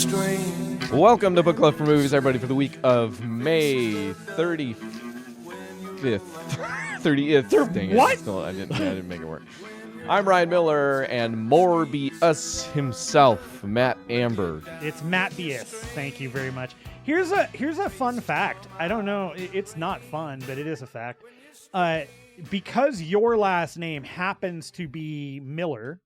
Welcome to Book Club for Movies, everybody, for the week of May 35th. 30th. Dang it. What? Still, I didn't make it work. I'm Ryan Miller, and Morbius himself, Matt Amber. It's Matbius. Thank you very much. Here's a fun fact. I don't know. It's not fun, but it is a fact. Because your last name happens to be Miller,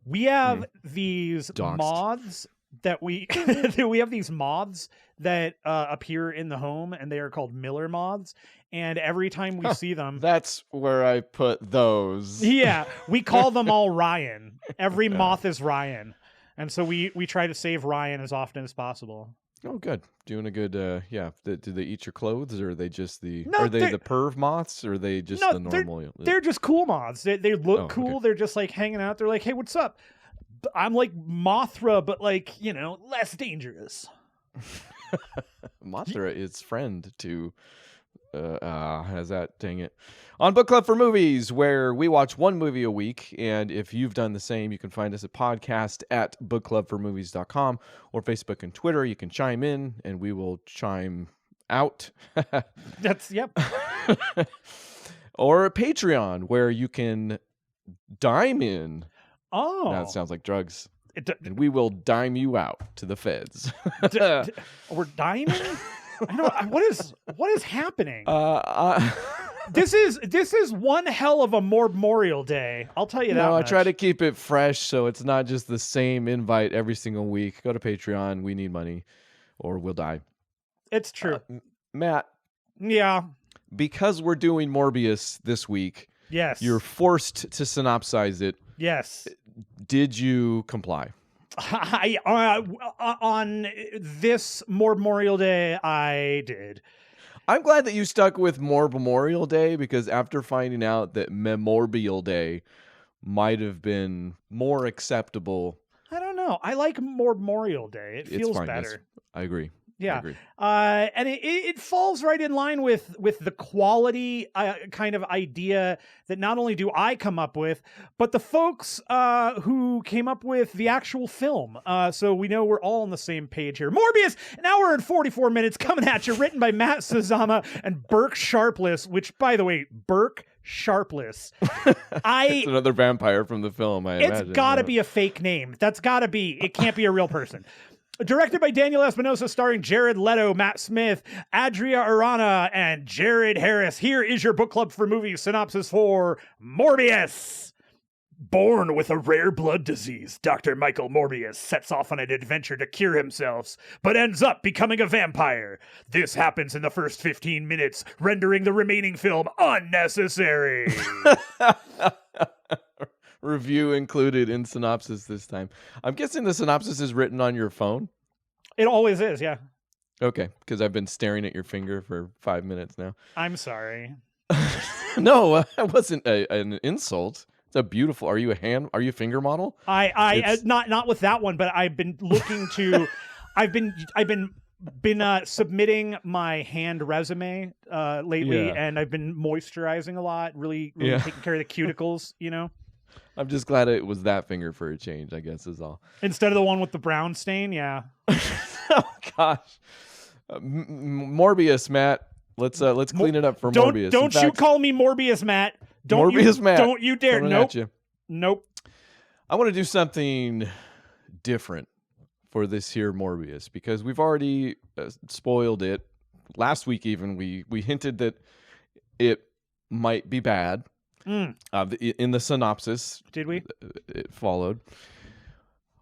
we have these Doxed. moths that we have these moths that appear in the home, and they are called Miller moths. And every time we see them, That's where I put those. yeah, we call them all Ryan. Every moth is Ryan, and so we try to save Ryan as often as possible. Oh, good. Doing a good, yeah. Do they eat your clothes, or are they just the... No, are they they're- the perv moths, or are they just No, the normal... They're just cool moths. They look Oh, cool. okay. They're just like hanging out. They're like, hey, what's up? I'm like Mothra, but like, less dangerous. Mothra is friend to... how's that? Dang it. On Book Club for Movies, where we watch one movie a week, and if you've done the same, you can find us at podcast at bookclubformovies.com or Facebook and Twitter. You can chime in, and we will chime out. Yep. Or Patreon, where you can dime in. Oh. That sounds like drugs. It- And we will dime you out to the feds. we're dining? I don't. What is happening? uh, This is one hell of a Memorial Day. I'll tell you that. No, I much. try to keep it fresh so it's not just the same invite every single week. Go to Patreon. We need money or we'll die. It's true. Matt, Yeah. because we're doing Morbius this week, Yes. you're forced to synopsize it. Yes. Did you comply? On this Memorial Day, I did. I'm glad that you stuck with Memorial Day, because after finding out that Memorial Day might have been more acceptable. I don't know. I like Memorial Day. It feels it's fine, better. yes. I agree. Yeah. I agree. And it falls right in line with the quality kind of idea that not only do I come up with, but the folks who came up with the actual film. So we know we're all on the same page here. Morbius, an hour and 44 minutes coming at you, written by Matt Sazama and Burke Sharpless, which, by the way, Burke Sharpless. It's another vampire from the film, I imagine. It's got to be a fake name. That's got to be. It can't be a real person. Directed by Daniel Espinosa, starring Jared Leto, Matt Smith, Adria Arana, and Jared Harris. Here is your Book Club for Movies synopsis for Morbius. Born with a rare blood disease, Dr. Michael Morbius sets off on an adventure to cure himself, but ends up becoming a vampire. This happens in the first 15 minutes, rendering the remaining film unnecessary. Review included in synopsis this time. I'm guessing the synopsis is written on your phone. It always is, yeah. Okay, because I've been staring at your finger for 5 minutes now. I'm sorry. No, it wasn't an insult. It's a beautiful. Are you a finger model? Not with that one, but I've been looking to. I've been submitting my hand resume lately, Yeah. and I've been moisturizing a lot, really Yeah. taking care of the cuticles. I'm just glad it was that finger for a change, I guess, is all. Instead of the one with the brown stain. Yeah. Oh gosh, Morbius, Matt. Let's clean it up for Morbius. Don't you call me Morbius, Matt? Morbius, Matt. Don't you dare! Coming Nope. at you. Nope. I want to do something different for this here Morbius, because we've already spoiled it. Last week even, we hinted that it might be bad. In the synopsis. Did we? It followed.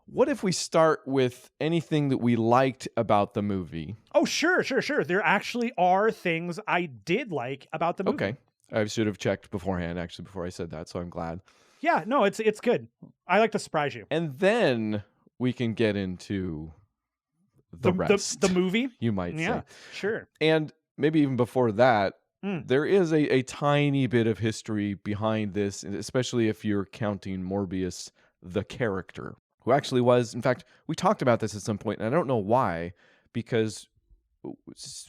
What if we start with anything that we liked about the movie? Oh, sure. There actually are things I did like about the movie. Okay. I should have checked beforehand, actually, before I said that, so I'm glad. Yeah, no, it's good. I like to surprise you. And then we can get into the rest. The movie? You might say. Yeah, sure. And maybe even before that, there is a tiny bit of history behind this, especially if you're counting Morbius, the character, who actually was, in fact, we talked about this at some point, and I don't know why, because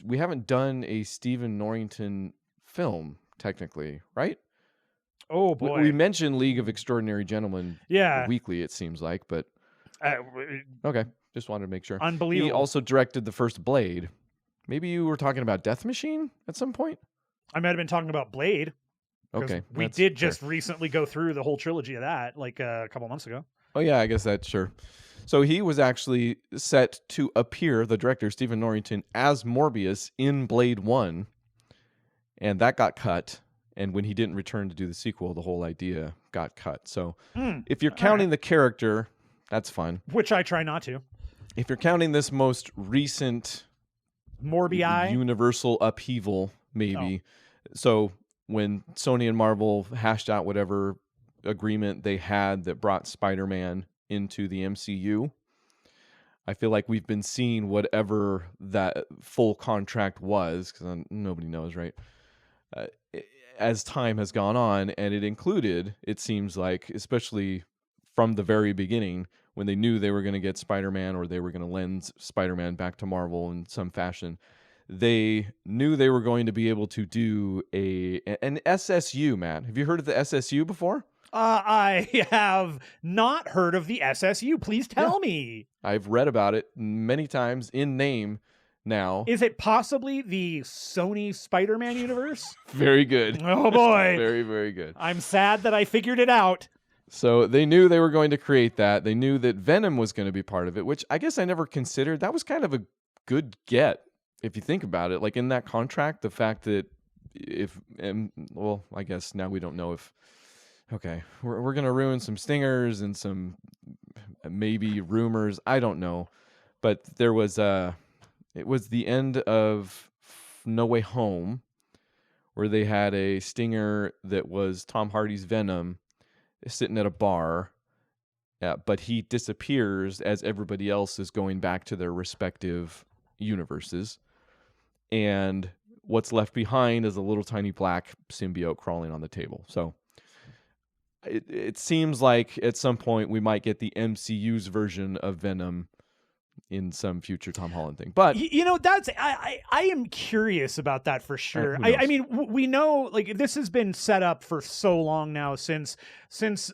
we haven't done a Stephen Norrington film, technically, right? Oh, boy. We mentioned League of Extraordinary Gentlemen Yeah. weekly, it seems like, but Okay, just wanted to make sure. Unbelievable. He also directed the first Blade. Maybe you were talking about Death Machine at some point? I might have been talking about Blade. Okay. We did just recently go through the whole trilogy of that, like a couple months ago. Oh, yeah, I guess that's sure. So he was actually set to appear, the director, Stephen Norrington, as Morbius in Blade 1, and that got cut. And when he didn't return to do the sequel, the whole idea got cut. So if you're counting the character, that's fun. Which I try not to. If you're counting this most recent Morbii universal upheaval, maybe. So when Sony and Marvel hashed out whatever agreement they had that brought Spider-Man into the MCU, I feel like we've been seeing whatever that full contract was, because nobody knows, right? As time has gone on, and it included, it seems like, especially from the very beginning, when they knew they were going to get Spider-Man or they were going to lend Spider-Man back to Marvel in some fashion, they knew they were going to be able to do an SSU, Matt. Have you heard of the SSU before? I have not heard of the SSU. Please tell me. I've read about it many times in name now. Is it possibly the Sony Spider-Man universe? Very good. Oh, boy. Very, very good. I'm sad that I figured it out. So they knew they were going to create that. They knew that Venom was going to be part of it, which I guess I never considered. That was kind of a good get, if you think about it. Like in that contract, the fact that I guess now we don't know if, okay, we're going to ruin some stingers and some maybe rumors. I don't know. But there was it was the end of No Way Home, where they had a stinger that was Tom Hardy's Venom sitting at a bar, but he disappears as everybody else is going back to their respective universes. And what's left behind is a little tiny black symbiote crawling on the table. So it seems like at some point we might get the MCU's version of Venom in some future Tom Holland thing. But that's I am curious about that for sure. I mean, we know, like, this has been set up for so long now since ever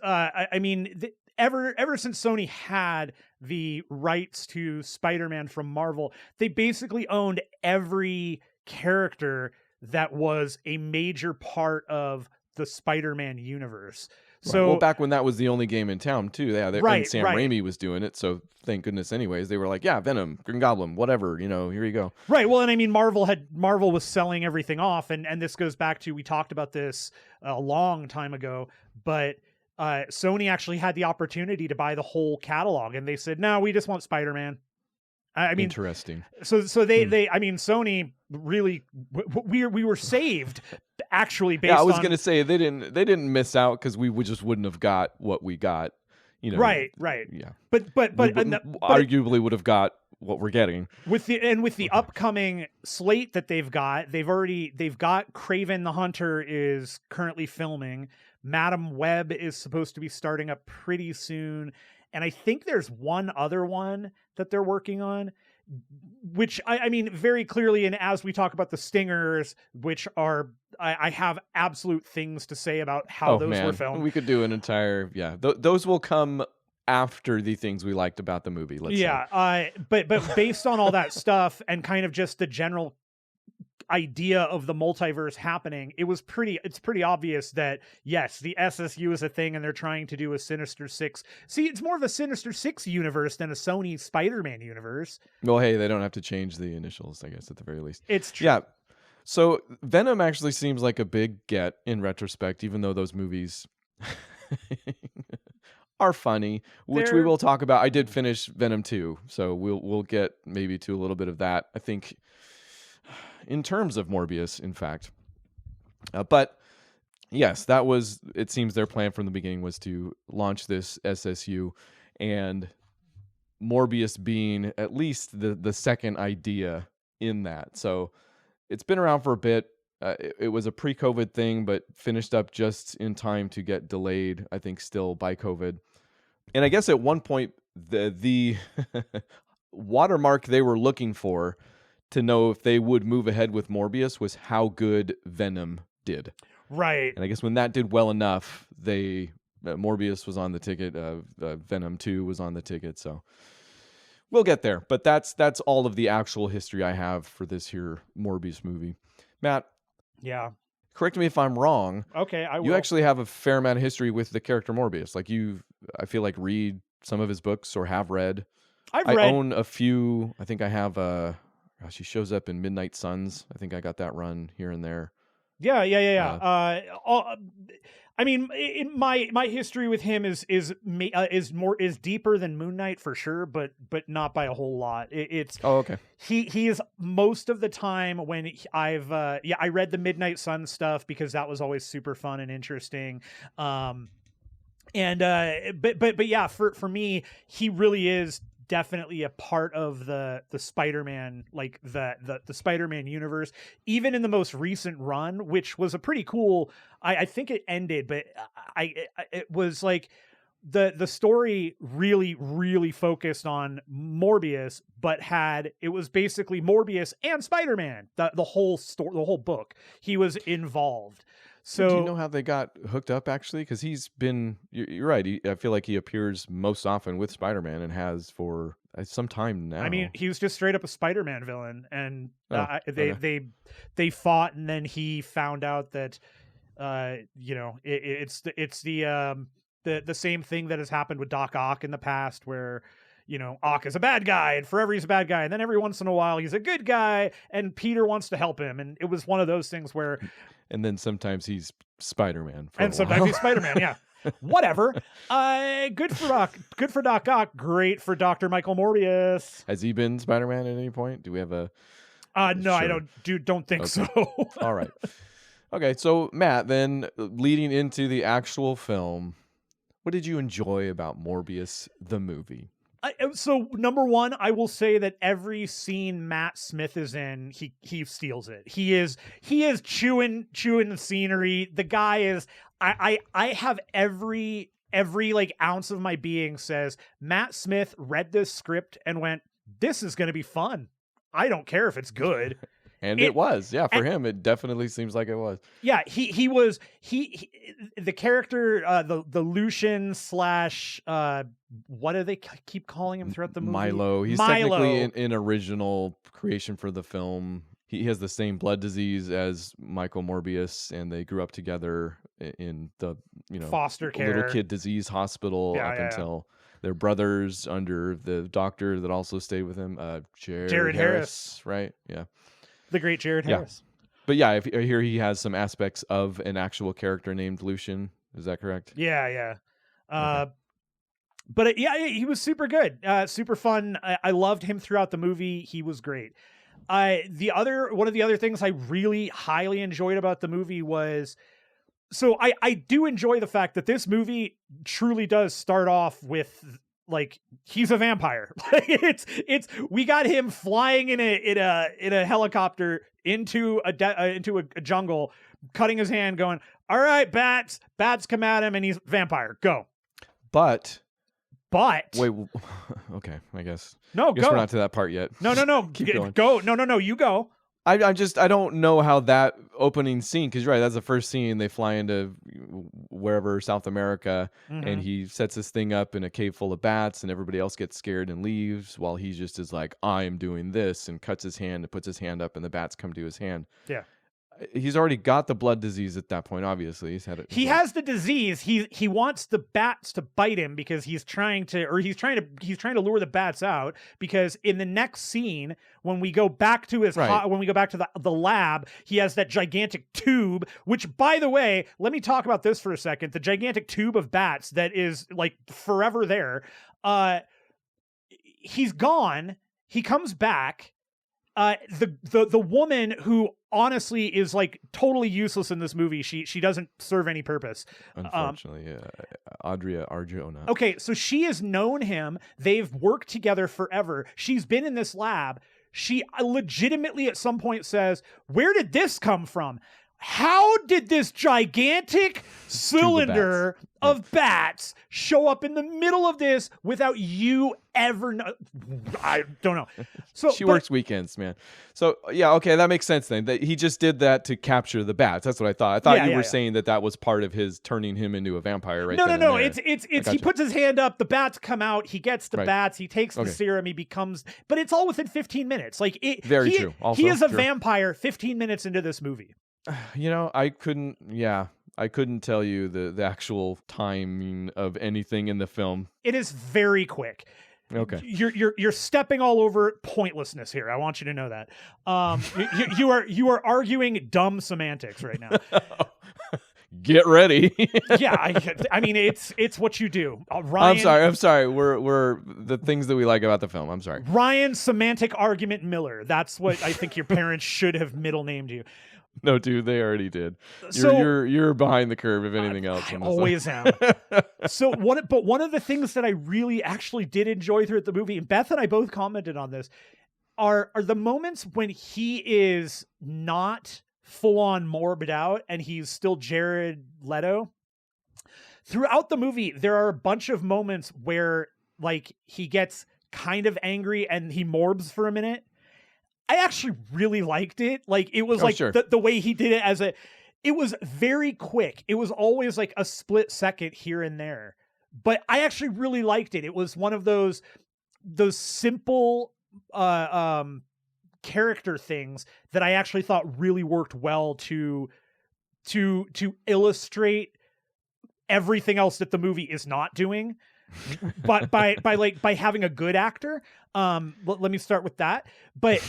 since Sony had the rights to Spider-Man from Marvel, they basically owned every character that was a major part of the Spider-Man universe. So, well, back when that was the only game in town too, and Sam Raimi was doing it, so thank goodness. Anyways, they were like, "Yeah, Venom, Green Goblin, whatever, here you go." Right. Well, and I mean, Marvel was selling everything off, and this goes back to, we talked about this a long time ago, but Sony actually had the opportunity to buy the whole catalog, and they said, "No, we just want Spider-Man." I mean, interesting. So they I mean, Sony really, we were saved. Actually, based on... I was going to say they didn't miss out, because we just wouldn't have got what we got, Right. Yeah, but arguably would have got what we're getting with the upcoming slate that they've got. They've got Kraven the Hunter is currently filming. Madam Web is supposed to be starting up pretty soon, and I think there's one other one that they're working on, which I mean, very clearly, and as we talk about the stingers, which are, I have absolute things to say about how those were filmed. We could do an entire, those will come after the things we liked about the movie. Let's say. But based on all that stuff and kind of just the general idea of the multiverse happening, it's pretty obvious that yes, the SSU is a thing, and they're trying to do a Sinister Six. See, it's more of a Sinister Six universe than a Sony Spider-Man universe. Well, hey, they don't have to change the initials, I guess, at the very least. It's true. Yeah. So Venom actually seems like a big get in retrospect, even though those movies are funny, which we will talk about. I did finish Venom 2, so we'll get maybe to a little bit of that, I think, in terms of Morbius, in fact. But yes, that was, it seems their plan from the beginning was to launch this SSU, and Morbius being at least the second idea in that. So it's been around for a bit. It was a pre-COVID thing, but finished up just in time to get delayed, I think, still by COVID. And I guess at one point, the watermark they were looking for to know if they would move ahead with Morbius was how good Venom did. Right. And I guess when that did well enough, they Morbius was on the ticket. Venom 2 was on the ticket. So we'll get there. But that's all of the actual history I have for this here Morbius movie. Matt. Yeah. Correct me if I'm wrong. Okay, I will. You actually have a fair amount of history with the character Morbius. Like I feel like read some of his books or have read. I own a few. I think I have he shows up in Midnight Suns. I think I got that run here and there. Yeah. I mean, my history with him is deeper than Moon Knight for sure, but not by a whole lot. It's okay. He is most of the time when I read the Midnight Sun stuff because that was always super fun and interesting. But yeah, for me, he really is definitely a part of the Spider-Man, like the Spider-Man universe, even in the most recent run, which was a pretty cool, I think it ended, but it was like the story really, really focused on Morbius, but it was basically Morbius and Spider-Man, the whole story, the whole book. He was involved. So do you know how they got hooked up, actually? Because he's been, you're right, I feel like he appears most often with Spider-Man and has for some time now. I mean, he was just straight up a Spider-Man villain, and they fought, and then he found out that, it's the same thing that has happened with Doc Ock in the past, where, Ock is a bad guy, and forever he's a bad guy, and then every once in a while he's a good guy, and Peter wants to help him, and it was one of those things where... And then sometimes he's Spider-Man. And sometimes he's Spider-Man, yeah. Whatever. Good for Doc Ock. Great for Dr. Michael Morbius. Has he been Spider-Man at any point? Do we have a... No, sure. I don't think so. All right. Okay, so Matt, then leading into the actual film, what did you enjoy about Morbius, the movie? So number one, I will say that every scene Matt Smith is in, he steals it. He is chewing the scenery. The guy is, I have every like ounce of my being says Matt Smith read this script and went, this is going to be fun. I don't care if it's good. And it was, yeah, for him, it definitely seems like it was. Yeah, he was the character, the Lucian / what do they keep calling him throughout the movie? Milo. He's technically an original creation for the film. He has the same blood disease as Michael Morbius, and they grew up together in the foster care little kid disease hospital until they're brothers under the doctor that also stayed with him, Jared Harris, right? Yeah. The great Jared Harris. But yeah, I hear he has some aspects of an actual character named Lucian. Is that correct? Yeah. Okay. But he was super good, super fun. I loved him throughout the movie. He was great. One of the other things I really highly enjoyed about the movie was, so I do enjoy the fact that this movie truly does start off with, like, he's a vampire. it's we got him flying in a helicopter into a jungle, cutting his hand, going, all right, bats come at him, and he's vampire, go. But wait, okay, I guess go. We're not to that part yet. No. Keep going. Go. No, you go. I don't know how that opening scene, because you're right, that's the first scene. They fly into wherever, South America, and he sets this thing up in a cave full of bats, and everybody else gets scared and leaves, while he just is like, I am doing this, and cuts his hand and puts his hand up, and the bats come to his hand. Yeah. He's already got the blood disease at that point, obviously. He's had it. He has the disease. He wants the bats to bite him because he's trying to lure the bats out, because in the next scene, when we go back to the lab, he has that gigantic tube, which, by the way, let me talk about this for a second. The gigantic tube of bats that is like forever there. He's gone. He comes back. The woman who honestly is like totally useless in this movie. She doesn't serve any purpose. Unfortunately, Adria Arjona. Okay, so she has known him. They've worked together forever. She's been in this lab. She legitimately at some point says, "Where did this come from?" how did this gigantic cylinder of bats show up in the middle of this without you ever know? I don't know. So she works weekends, man. So yeah, okay, that makes sense then. That he just did that to capture the bats. That's what I thought. I thought you were saying that was part of his turning him into a vampire, right? No. It's he puts his hand up, the bats come out, he gets the bats, he takes the serum, he becomes. But it's all within 15 minutes. Like very true. Also, he is a vampire 15 minutes into this movie. I couldn't tell you the actual timing of anything in the film. It is very quick. Okay. You're stepping all over pointlessness here. I want you to know that. You are arguing dumb semantics right now. Get ready. Yeah, I mean it's what you do. Ryan, I'm sorry. We're the things that we like about the film. I'm sorry. Ryan Semantic Argument Miller. That's what I think your parents should have middle named you. No, dude, they already did. You're behind the curve, if anything else. I always am. So one of the things that I really actually did enjoy throughout the movie, and Beth and I both commented on this, are the moments when he is not full on morbid out and he's still Jared Leto. Throughout the movie, there are a bunch of moments where like he gets kind of angry and he morbs for a minute. I actually really liked it. Like it was the way he did it it was very quick. It was always like a split second here and there, but I actually really liked it. It was one of those simple, character things that I actually thought really worked well to illustrate everything else that the movie is not doing. But by having a good actor, let me start with that. But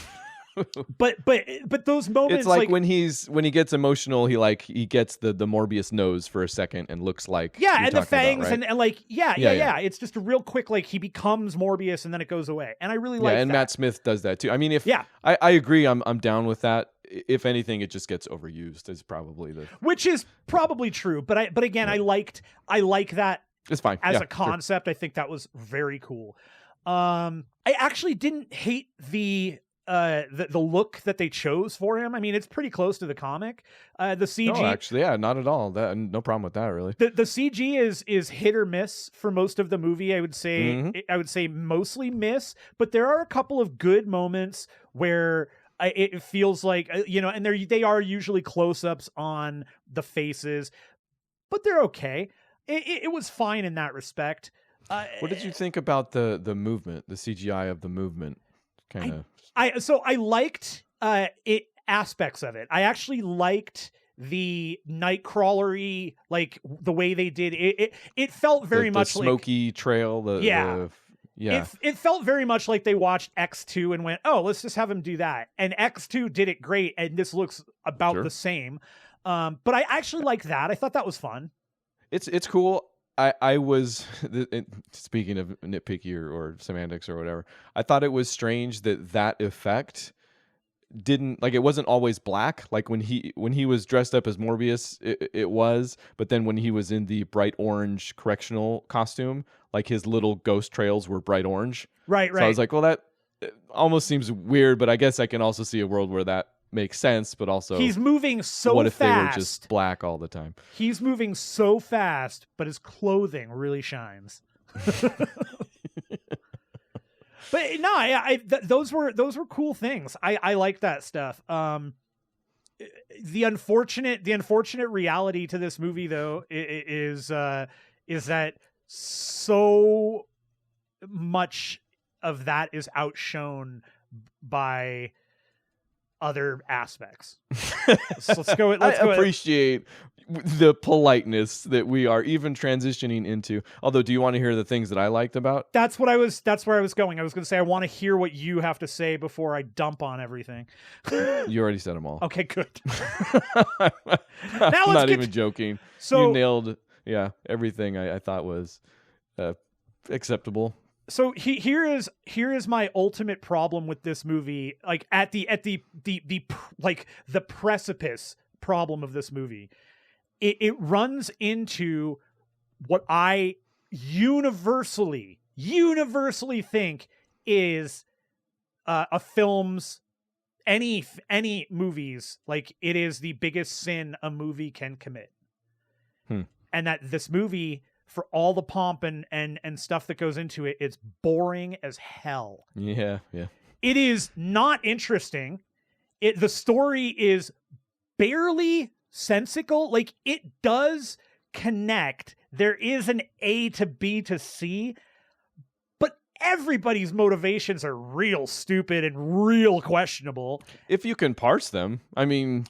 those moments, it's like when he gets emotional, he gets the Morbius nose for a second and looks like and the fangs about, right? and like it's just a real quick like he becomes Morbius and then it goes away, and I really like that. And Matt Smith does that too. I mean, I agree, I'm down with that. If anything, it just gets overused is probably which is probably true. But again, I like that. It's fine as a concept. Sure. I think that was very cool. I actually didn't hate the look that they chose for him. I mean, it's pretty close to the comic. The CG, no, actually, not at all. No problem with that, really. The CG is hit or miss for most of the movie. I would say I would say mostly miss, but there are a couple of good moments where it feels like and they are usually close-ups on the faces, but they're okay. It was fine in that respect. What did you think about the movement, the CGI of the movement? Kind of. I liked aspects of it. I actually liked the Nightcrawlery, like the way they did it. It felt very much like smoky trail. It felt very much like they watched X2 and went, "Oh, let's just have him do that." And X2 did it great, and this looks about the same. But I actually liked that. I thought that was fun. It's cool. I was, speaking of nitpicky or semantics or whatever, I thought it was strange that effect didn't, like, it wasn't always black. Like when he was dressed up as Morbius, it was, but then when he was in the bright orange correctional costume, like his little ghost trails were bright orange. Right. So I was like, well, that almost seems weird, but I guess I can also see a world where that makes sense, but also he's moving so fast. What if they were just black all the time? He's moving so fast, but his clothing really shines. But no, those were cool things. I like that stuff. The unfortunate reality to this movie, though, is that so much of that is outshone by other aspects. So let's go. I appreciate the politeness that we are even transitioning into. Although, do you want to hear the things that I liked about? That's where I was going. I was going to say I want to hear what you have to say before I dump on everything. You already said them all. Okay, good. I'm not even joking. So you nailed, everything I thought was acceptable. So here is my ultimate problem with this movie. Like at the like the precipice problem of this movie, it runs into what I universally think is a film's any movies, like, it is the biggest sin a movie can commit. And that this movie, for all the pomp and stuff that goes into it, it's boring as hell. Yeah. It is not interesting. The story is barely sensical. Like, it does connect. There is an A to B to C, but everybody's motivations are real stupid and real questionable. If you can parse them. I mean,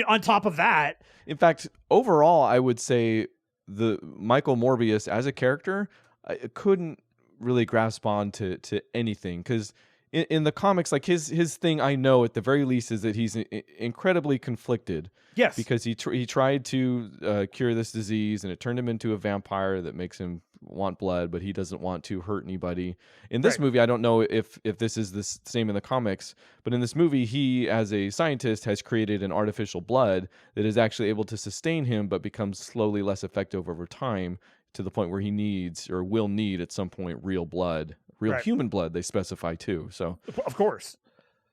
on top of that, in fact, overall, I would say the Michael Morbius as a character, I couldn't really grasp on to anything, because in the comics, like, his thing, I know at the very least, is that he's incredibly conflicted. Yes, because he tried to cure this disease, and it turned him into a vampire that makes him want blood, but he doesn't want to hurt anybody. In this movie, I don't know if this is the same in the comics, but in this movie, he, as a scientist, has created an artificial blood that is actually able to sustain him, but becomes slowly less effective over time, to the point where he needs, or will need at some point, real blood, real human blood, they specify too. So, of course,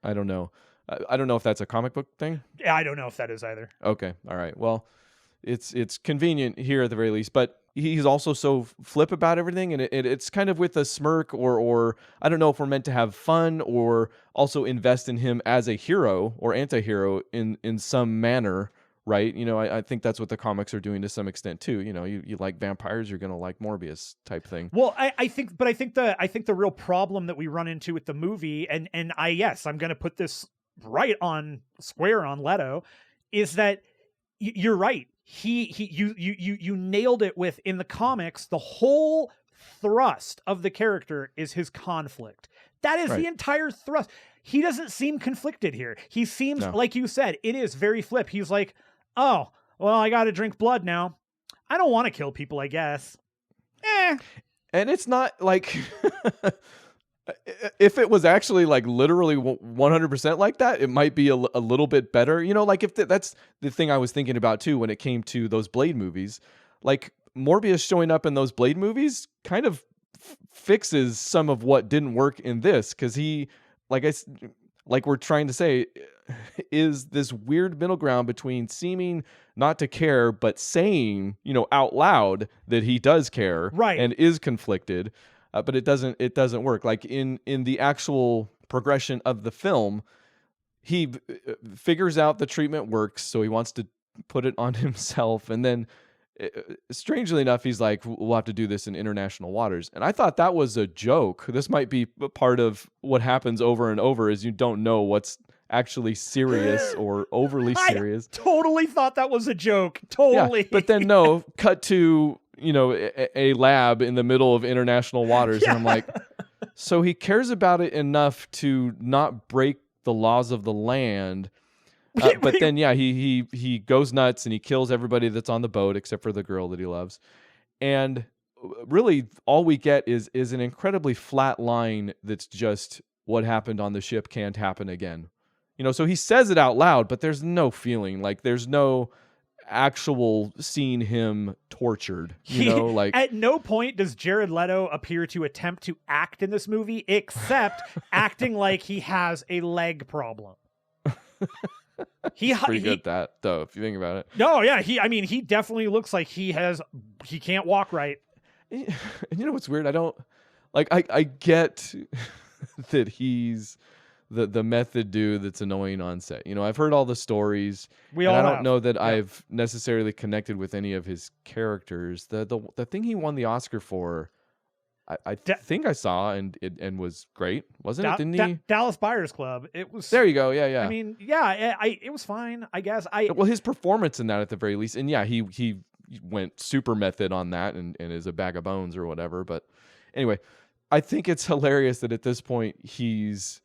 I don't know. I don't know if that's a comic book thing. Yeah, I don't know if that is either. Okay, all right. Well, it's convenient here at the very least, but he's also so flip about everything, and it's kind of with a smirk, or I don't know if we're meant to have fun or also invest in him as a hero or anti-hero in some manner, right? You know, I think that's what the comics are doing to some extent too. You know, you like vampires, you're gonna like Morbius type thing. Well, I think the real problem that we run into with the movie, and I'm gonna put this right on square on Leto, is that you're right. You nailed it with, in the comics, the whole thrust of the character is his conflict. That is the entire thrust. He doesn't seem conflicted here. He seems, like you said, it is very flip. He's like, oh, well, I got to drink blood now. I don't want to kill people, I guess. And it's not like if it was actually like literally 100% like that, it might be a little bit better. You know, like if that's the thing I was thinking about too when it came to those Blade movies. Like, Morbius showing up in those Blade movies kind of fixes some of what didn't work in this, because he, like we're trying to say, is this weird middle ground between seeming not to care but saying, you know, out loud that he does care, and is conflicted. But it doesn't work. Like in the actual progression of the film, he figures out the treatment works, so he wants to put it on himself, and then strangely enough, he's like, we'll have to do this in international waters. And I thought that was a joke. This might be part of what happens over and over, is you don't know what's actually serious or overly serious. I totally thought that was a joke. Totally. Yeah, but then no, cut to, you know, a lab in the middle of international waters. And I'm like, so he cares about it enough to not break the laws of the land. But then, he goes nuts and he kills everybody that's on the boat except for the girl that he loves. And really all we get is an incredibly flat line that's just, what happened on the ship can't happen again. You know, so he says it out loud, but there's no feeling. Like, there's no actual seeing him tortured, you know, like at no point does Jared Leto appear to attempt to act in this movie, except acting like he has a leg problem. He's pretty good at that, though, if you think about it. No, yeah, he definitely looks like he can't walk right. And you know what's weird? I don't like. I get that he's the method dude that's annoying on set. You know, I've heard all the stories. I don't know that I've necessarily connected with any of his characters. The thing he won the Oscar for, I think I saw and was great, wasn't it? Didn't he? Dallas Buyers Club. It was. There you go. Yeah. I mean, yeah, it was fine, I guess. Well, his performance in that at the very least, and yeah, he went super method on that and is a bag of bones or whatever. But anyway, I think it's hilarious that at this point he's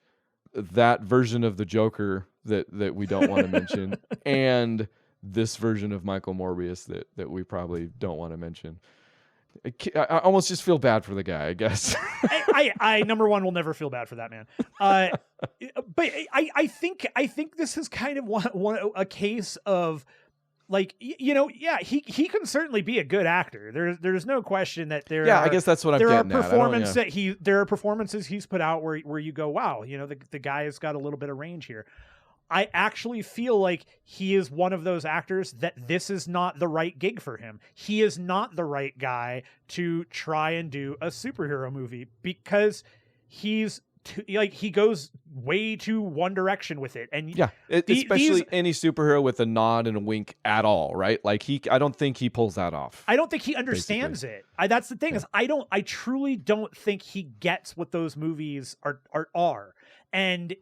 that version of the Joker that we don't want to mention, and this version of Michael Morbius that we probably don't want to mention. I almost just feel bad for the guy, I guess. I number one will never feel bad for that man. But I think this is kind of a case of he can certainly be a good actor. There's no question that I guess that's what I'm getting at. There are performances he's put out where you go, wow, the guy has got a little bit of range here. I actually feel like he is one of those actors that this is not the right gig for him. He is not the right guy to try and do a superhero movie because he's he goes way too one direction with it. And especially any superhero with a nod and a wink at all, right? Like I don't think he pulls that off. I don't think he understands it. That's the thing is I truly don't think he gets what those movies are. And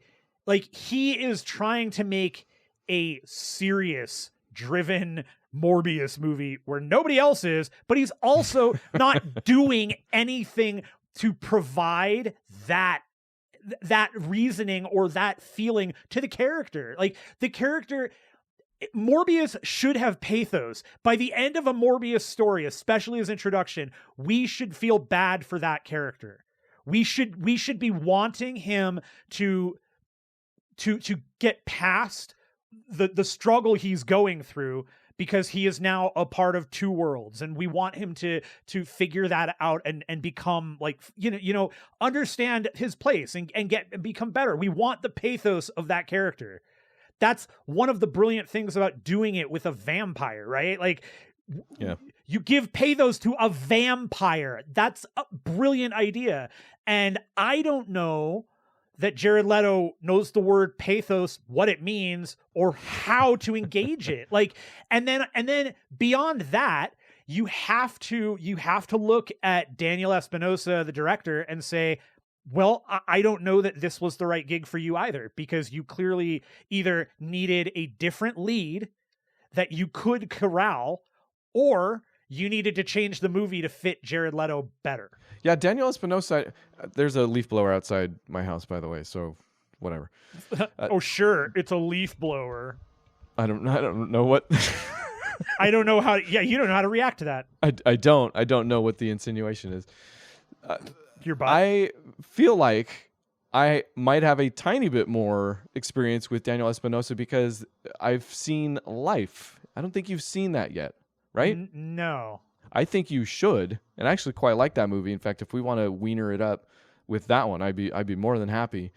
like, he is trying to make a serious, driven Morbius movie where nobody else is, but he's also not doing anything to provide that reasoning or that feeling to the character. Like, the character, Morbius should have pathos. By the end of a Morbius story, especially his introduction, we should feel bad for that character. We should be wanting him to get past the struggle he's going through, because he is now a part of two worlds, and we want him to figure that out and become like, understand his place and become better. We want the pathos of that character. That's one of the brilliant things about doing it with a vampire, right? Like, you give pathos to a vampire. That's a brilliant idea. And I don't know that Jared Leto knows the word pathos, what it means, or how to engage it. Like, and then beyond that, you have to look at Daniel Espinosa, the director, and say, well, I don't know that this was the right gig for you either, because you clearly either needed a different lead that you could corral, or you needed to change the movie to fit Jared Leto better. Yeah, Daniel Espinosa, there's a leaf blower outside my house, by the way, so whatever. Oh, sure. It's a leaf blower. I don't know what. I don't know how. Yeah, you don't know how to react to that. I don't know what the insinuation is. Your butt. I feel like I might have a tiny bit more experience with Daniel Espinosa because I've seen Life. I don't think you've seen that yet, right? No. I think you should, and I actually quite like that movie. In fact, if we want to wiener it up with that one, I'd be more than happy.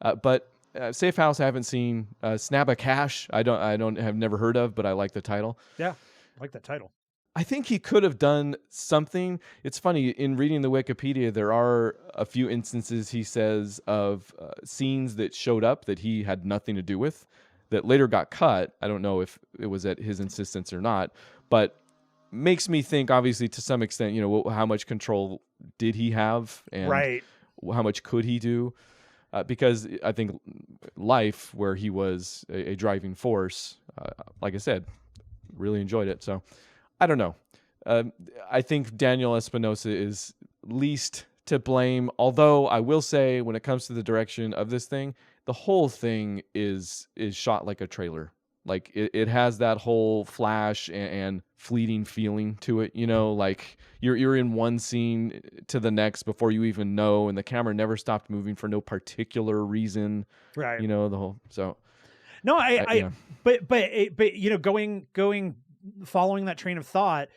But Safe House, I haven't seen. Snab a Cash, I have never heard of, but I like the title. Yeah, I like that title. I think he could have done something. It's funny, in reading the Wikipedia, there are a few instances he says of scenes that showed up that he had nothing to do with, that later got cut. I don't know if it was at his insistence or not, but makes me think, obviously, to some extent, how much control did he have, and how much could he do? Because I think Life, where he was a driving force, like I said, really enjoyed it. So I don't know. I think Daniel Espinosa is least to blame, although I will say, when it comes to the direction of this thing, the whole thing is shot like a trailer. Like, it has that whole flash and fleeting feeling to it, like you're in one scene to the next before you even know, and the camera never stopped moving for no particular reason. Right. The whole, so. No, but going, following that train of thought,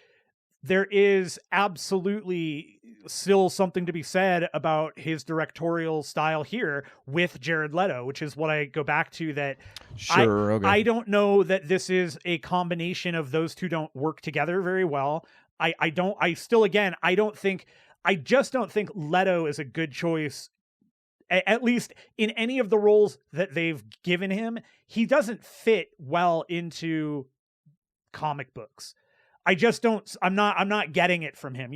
there is absolutely still something to be said about his directorial style here with Jared Leto, which is what I go back to, that I don't know that this is a combination of those two don't work together very well. I just don't think Leto is a good choice, at least in any of the roles that they've given him. He doesn't fit well into comic books. I'm not getting it from him.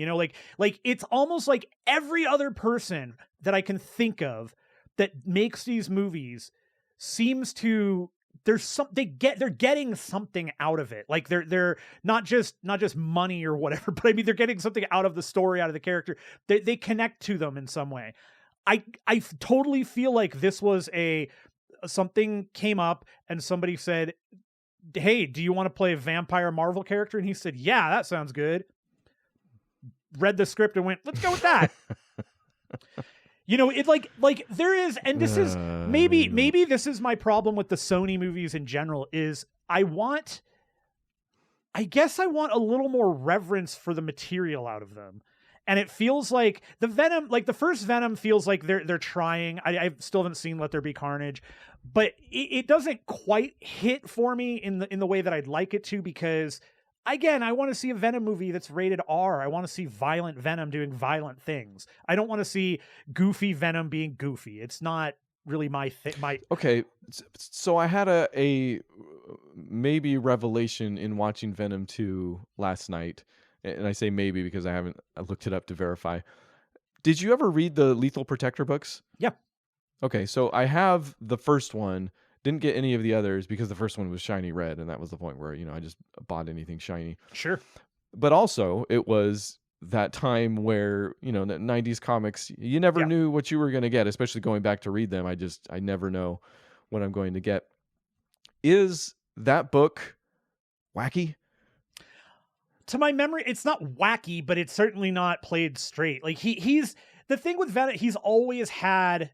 Like it's almost like every other person that I can think of that makes these movies seems to, they're getting something out of it. Like they're not just money or whatever, but I mean, they're getting something out of the story, out of the character. They connect to them in some way. I totally feel like this was something came up and somebody said, hey, do you want to play a vampire Marvel character? And he said, yeah, that sounds good. Read the script and went, let's go with that. It like there is, and this is maybe this is my problem with the Sony movies in general, is I want I guess I want a little more reverence for the material out of them. And it feels like the Venom, like the first Venom feels like they're trying. I still haven't seen Let There Be Carnage, but it doesn't quite hit for me in the way that I'd like it to, because again, I want to see a Venom movie that's rated R. I want to see violent Venom doing violent things. I don't want to see goofy Venom being goofy. It's not really my thing. Okay, so I had a maybe revelation in watching Venom 2 last night. And I say maybe because I looked it up to verify. Did you ever read the Lethal Protector books? Yeah. Okay, so I have the first one. Didn't get any of the others because the first one was shiny red, and that was the point where, I just bought anything shiny. Sure. But also, it was that time where, the 90s comics, you never knew what you were going to get, especially going back to read them. I never know what I'm going to get. Is that book wacky? To my memory, it's not wacky, but it's certainly not played straight. Like he's the thing with Venom, he's always had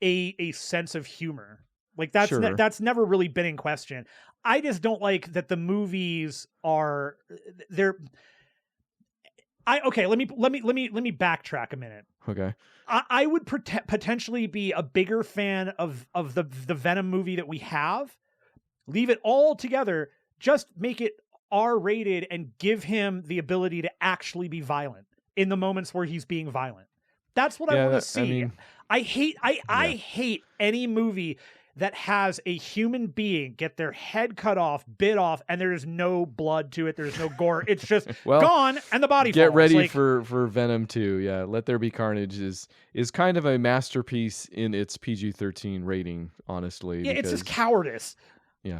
a sense of humor. Like that's Sure. that's never really been in question. I just don't like that the movies are okay, let me backtrack a minute. Okay. I would potentially be a bigger fan of the Venom movie that we have. Leave it all together, just make it R-rated and give him the ability to actually be violent in the moments where he's being violent. That's what I want to see. I hate any movie that has a human being get their head cut off, bit off, and there's no blood to it. There's no gore. It's just gone, and the body get falls. ready for Venom 2. Yeah, Let There Be Carnage is kind of a masterpiece in its PG-13 rating, honestly. Yeah, it's just cowardice. Yeah.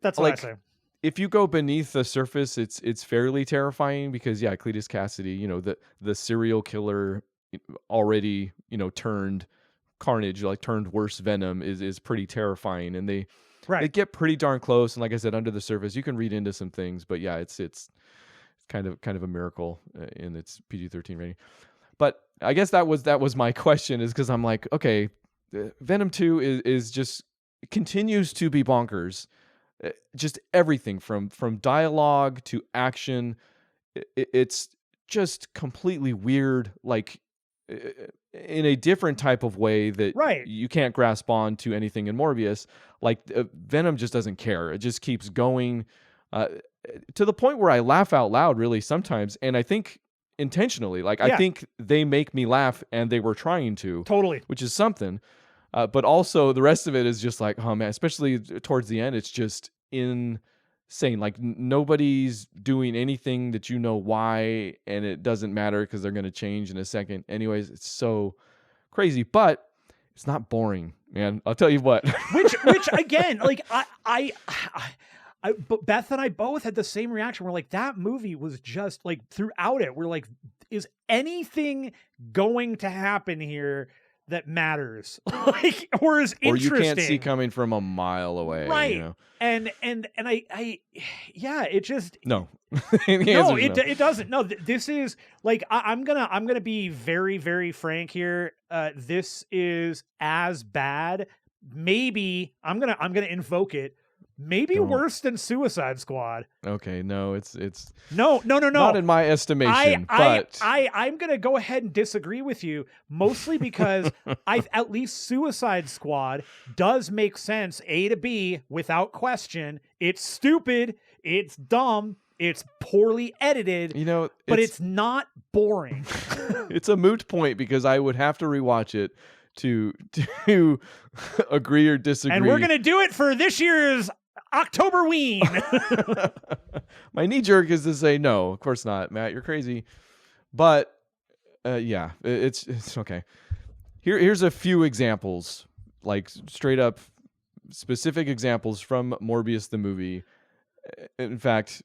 That's what I say. If you go beneath the surface, it's fairly terrifying because Cletus Cassidy, the serial killer already, turned Carnage, like turned worse Venom is pretty terrifying, and they get pretty darn close. And like I said, under the surface, you can read into some things, but yeah, it's kind of a miracle in its PG-13 rating. But I guess that was my question, is because I'm like, okay, Venom 2 is just continues to be bonkers. Just everything from dialogue to action, it's just completely weird, like in a different type of way that you can't grasp on to anything in Morbius. Like Venom just doesn't care. It just keeps going to the point where I laugh out loud really sometimes, and I think intentionally. Like I think they make me laugh, and they were trying to, totally, which is something. But also the rest of it is just like, oh man, especially towards the end, it's just insane. Like nobody's doing anything that why, and it doesn't matter because they're going to change in a second. Anyways, it's so crazy, but it's not boring, man. I'll tell you what. which again, like but Beth and I both had the same reaction. We're like, that movie was just like throughout it. We're like, is anything going to happen here that matters, like, or is interesting, or you can't see coming from a mile away, right? And I it just no, it doesn't. No, this is like I'm gonna be very, very frank here. This is as bad. Maybe I'm gonna invoke it. Maybe worse than Suicide Squad. Okay, no, it's no. Not in my estimation. I'm gonna go ahead and disagree with you, mostly because at least Suicide Squad does make sense A to B without question. It's stupid, it's dumb, it's poorly edited, but it's not boring. It's a moot point because I would have to rewatch it to agree or disagree. And we're gonna do it for this year's Octoberween. My knee jerk is to say no, of course not, Matt. You're crazy. But it's okay. Here's a few examples, like straight up specific examples from Morbius the movie. In fact,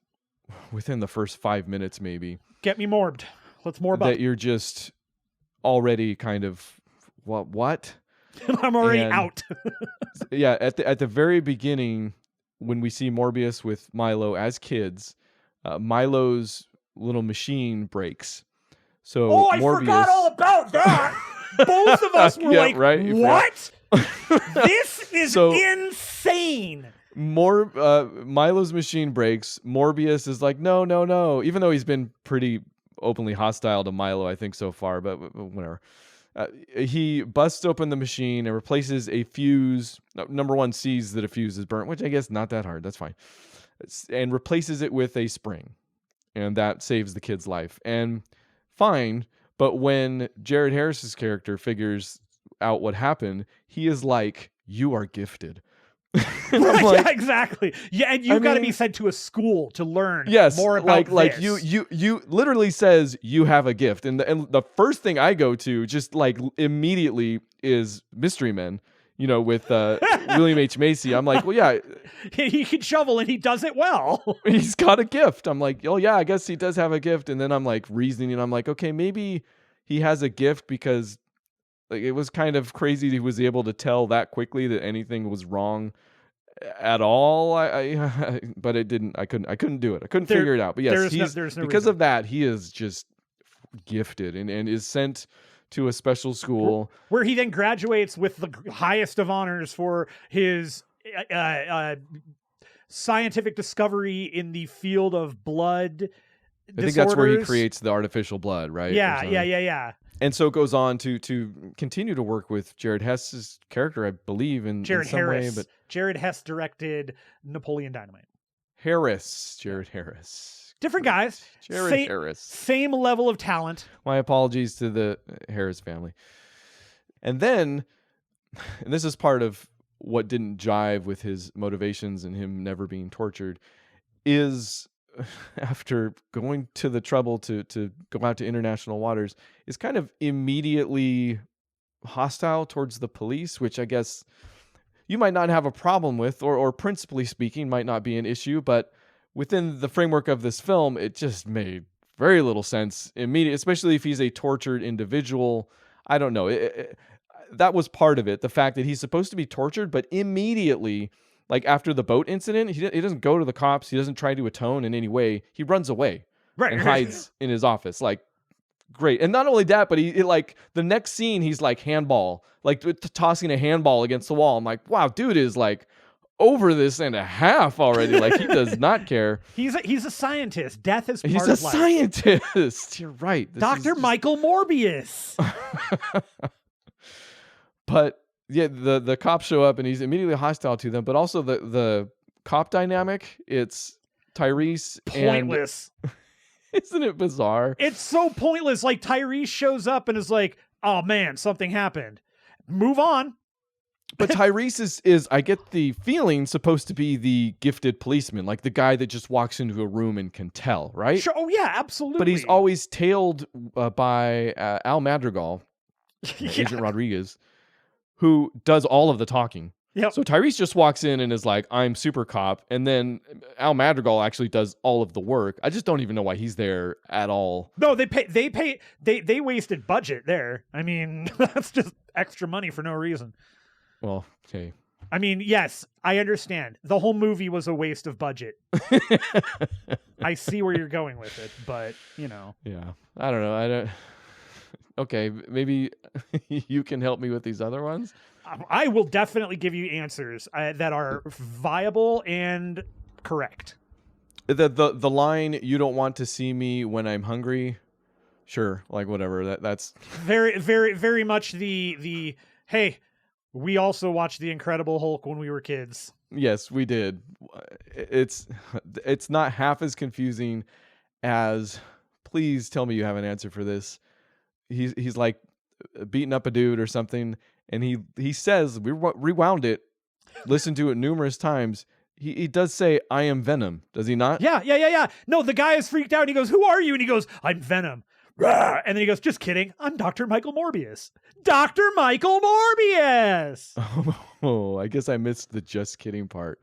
within the first 5 minutes, maybe. Get me morbed. Let's morb up. That you're just already kind of what? I'm already out. Yeah, at the very beginning, when we see Morbius with Milo as kids, Milo's little machine breaks. So I Morbius... forgot all about that. Both of us were like, right? what? This is insane. Milo's machine breaks. Morbius is like, no, no, no. Even though he's been pretty openly hostile to Milo, I think so far, but whatever. He busts open the machine and replaces a fuse. Number one sees that a fuse is burnt, which I guess not that hard. That's fine. And replaces it with a spring. And that saves the kid's life. And fine, but when Jared Harris's character figures out what happened, he is like, you are gifted. Right, like, yeah, exactly. Yeah, and you've got to be sent to a school to learn more about like this. you literally says you have a gift, and the first thing I go to just like immediately is Mystery Men, with William H. Macy. I'm like, well, yeah, he can shovel and he does it well. He's got a gift. I'm like, oh yeah, I guess he does have a gift. And then I'm like reasoning, and I'm like, okay, maybe he has a gift because like it was kind of crazy that he was able to tell that quickly that anything was wrong at all. But it didn't. I couldn't do it. I couldn't figure it out. But yes, there's no because reason. Of that, he is just gifted and is sent to a special school where he then graduates with the highest of honors for his scientific discovery in the field of blood disorders. I think that's where he creates the artificial blood, right? Yeah. And so it goes on to continue to work with Jared Hess's character, I believe, in some way. But Jared Hess directed Napoleon Dynamite. Jared Harris. Different guys. Jared Harris. Same level of talent. My apologies to the Harris family. And then, and this is part of what didn't jive with his motivations and him never being tortured, is after going to the trouble to go out to international waters, is kind of immediately hostile towards the police, which I guess you might not have a problem with, or principally speaking, might not be an issue, but within the framework of this film, it just made very little sense immediately, especially if he's a tortured individual. I don't know. That was part of it. The fact that he's supposed to be tortured, but immediately, like after the boat incident, he doesn't go to the cops. He doesn't try to atone in any way. He runs away and hides in his office. Like, great. And not only that, but he like the next scene, he's like handball, like tossing a handball against the wall. I'm like, wow, dude is like over this and a half already. Like he does not care. He's a scientist. Death is part of life. He's a scientist. You're right. Dr. Michael Morbius. But yeah, the cops show up and he's immediately hostile to them. But also the cop dynamic, it's Tyrese pointless. Isn't it bizarre? It's so pointless. Like Tyrese shows up and is like, oh man, something happened. Move on. But Tyrese is, I get the feeling, supposed to be the gifted policeman, like the guy that just walks into a room and can tell, right? Sure. Oh, yeah, absolutely. But he's always tailed by Al Madrigal, Agent Rodriguez, who does all of the talking. Yep. So Tyrese just walks in and is like, I'm super cop. And then Al Madrigal actually does all of the work. I just don't even know why he's there at all. No, they wasted budget there. I mean, that's just extra money for no reason. Well, okay. I mean, yes, I understand. The whole movie was a waste of budget. I see where you're going with it, but, Yeah. I don't know. Okay, maybe you can help me with these other ones? I will definitely give you answers that are viable and correct. The line, you don't want to see me when I'm hungry? Sure, like whatever. That's very, very, very much the hey, we also watched The Incredible Hulk when we were kids. Yes, we did. It's not half as confusing as, please tell me you have an answer for this. He's like beating up a dude or something, and he says, we rewound it, listened to it numerous times. He does say, I am Venom, does he not? Yeah. No, the guy is freaked out, and he goes, who are you? And he goes, I'm Venom. And then he goes, just kidding, I'm Dr. Michael Morbius. Dr. Michael Morbius! Oh, I guess I missed the just kidding part.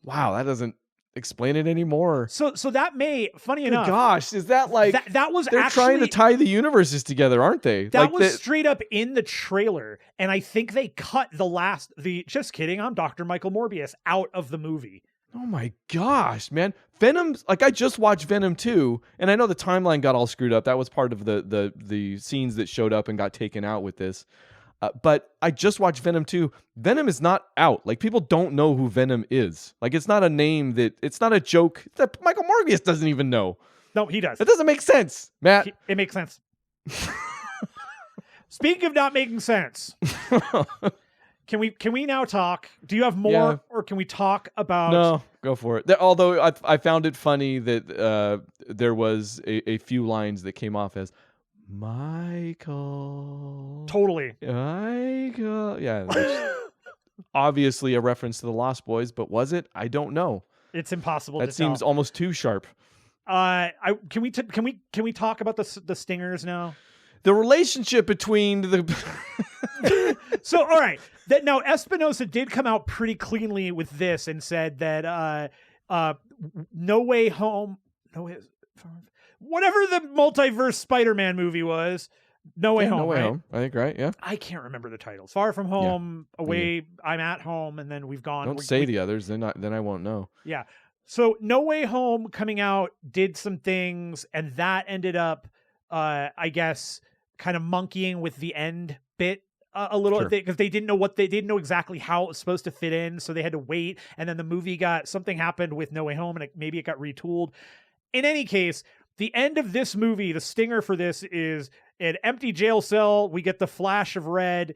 Wow, that doesn't explain it anymore. So that may, funny enough. Gosh, is that like... That was they're actually... trying to tie the universes together, aren't they? That was straight up in the trailer, and I think they cut the just kidding, I'm Dr. Michael Morbius out of the movie. Oh my gosh, man. Venom's, like, I just watched Venom 2, and I know the timeline got all screwed up. That was part of the scenes that showed up and got taken out with this. But I just watched Venom 2. Venom is not out. Like, people don't know who Venom is. Like, it's not a name it's not a joke that Michael Morbius doesn't even know. No, he does. That doesn't make sense, Matt. It makes sense. Speaking of not making sense, can we now talk? Do you have more, or can we talk about? No, go for it. Although I found it funny that there was a few lines that came off as Michael. Totally. Michael. Yeah. Obviously a reference to the Lost Boys, but was it? I don't know. It's impossible. That seems almost too sharp. Can we talk about the stingers now? The relationship between the So, all right. Now Espinosa did come out pretty cleanly with this and said that No Way Home, whatever the multiverse Spider-Man movie was, No Way Home. No Way right? Home. I think, right? Yeah. I can't remember the titles. Far From Home, Away, I'm At Home, and then We've Gone. Don't say the others, then I won't know. Yeah. So No Way Home coming out did some things, and that ended up, I guess, kind of monkeying with the end bit a little, because they didn't know exactly how it was supposed to fit in, so they had to wait. And then the movie something happened with No Way Home, and maybe it got retooled. In any case, the end of this movie, the stinger for this is an empty jail cell. We get the flash of red,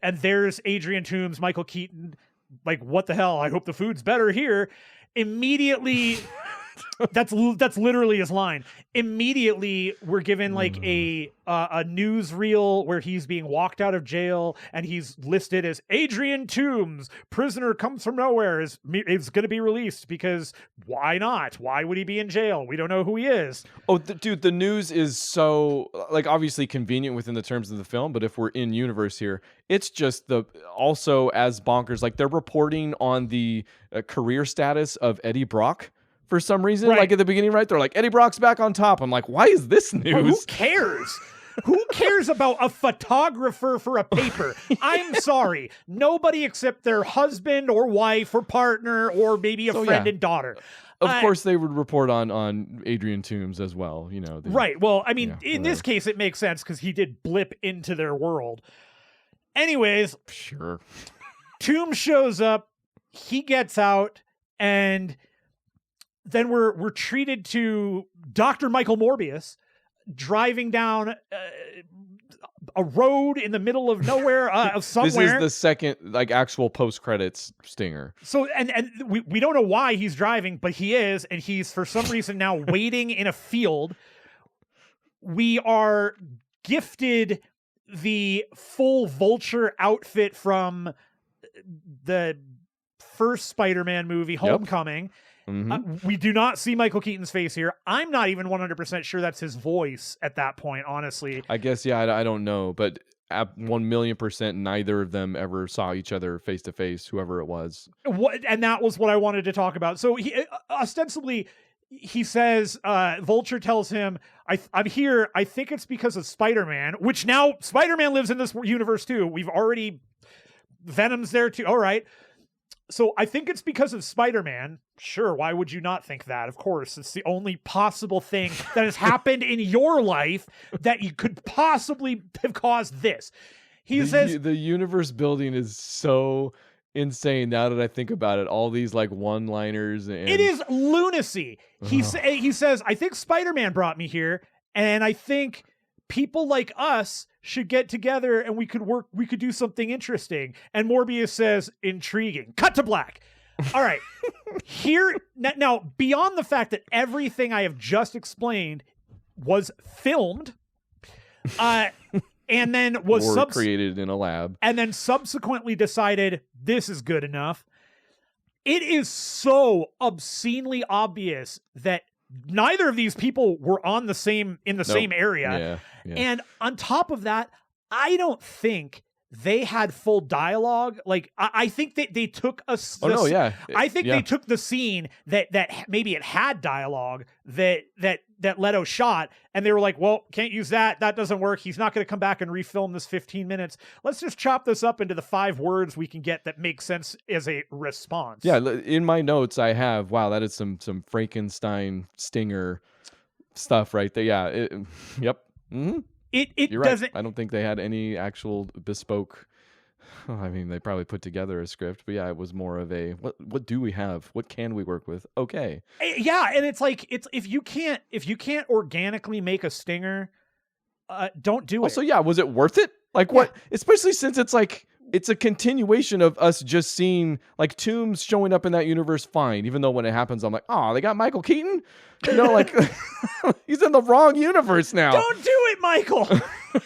and there's Adrian Toomes, Michael Keaton. Like, what the hell? I hope the food's better here. Immediately, that's literally his line. Immediately, we're given like a newsreel where he's being walked out of jail, and he's listed as Adrian Toomes, prisoner comes from nowhere, is going to be released because why not? Why would he be in jail? We don't know who he is. Oh, dude, the news is so like obviously convenient within the terms of the film, but if we're in universe here, it's just also as bonkers. Like, they're reporting on the career status of Eddie Brock. For some reason, like at the beginning, right? They're like, Eddie Brock's back on top. I'm like, why is this news? Well, who cares? Who cares about a photographer for a paper? I'm sorry. Nobody except their husband or wife or partner or maybe a friend and daughter. Of course, they would report on Adrian Toomes as well. You know, right. Well, I mean, in this case, it makes sense because he did blip into their world. Anyways, sure. Toomes shows up. He gets out, and then we're treated to Dr. Michael Morbius driving down a road in the middle of nowhere, somewhere. This is the second, like, actual post-credits stinger. So, and we don't know why he's driving, but he is, and he's for some reason now waiting in a field. We are gifted the full Vulture outfit from the first Spider-Man movie, Homecoming. Yep. Mm-hmm. We do not see Michael Keaton's face here. I'm not even 100% sure that's his voice at that point, honestly. I guess, yeah, I don't know, but at 1,000,000%, neither of them ever saw each other face to face, whoever it was. And that was what I wanted to talk about. So he ostensibly, he says, Vulture tells him, I'm here. I think it's because of Spider-Man, which now Spider-Man lives in this universe too. Venom's there too. All right. So I think it's because of Spider-Man. Sure, why would you not think that? Of course, it's the only possible thing that has happened in your life that you could possibly have caused this. He says the universe building is so insane now that I think about it. All these like one-liners and it is lunacy. He says, I think Spider-Man brought me here, and I think people like us should get together and we could do something interesting. And Morbius says, intriguing. Cut to black. All right. Here now, beyond the fact that everything I have just explained was filmed, and then was created in a lab, and then subsequently decided this is good enough. It is so obscenely obvious that neither of these people were in the same area. Yeah. And on top of that, I don't think they had full dialogue. Like, I think that they took they took the scene that maybe it had dialogue that Leto shot, and they were like, well, can't use that. That doesn't work. He's not going to come back and refilm this 15 minutes. Let's just chop this up into the 5 words we can get that make sense as a response. Yeah, in my notes, I have, wow, that is some Frankenstein stinger stuff right there. Yeah. Yep. Mm-hmm. It You're doesn't. right. I don't think they had any actual bespoke. I mean, they probably put together a script, but yeah, it was more of a what do we have? What can we work with? Okay. Yeah, and it's like if you can't organically make a stinger, don't do it. Also, yeah, was it worth it? Like what? Especially since it's like it's a continuation of us just seeing like Tombs showing up in that universe fine, even though when it happens, I'm like, oh, they got Michael Keaton? You know, like he's in the wrong universe now. Don't do it, Michael.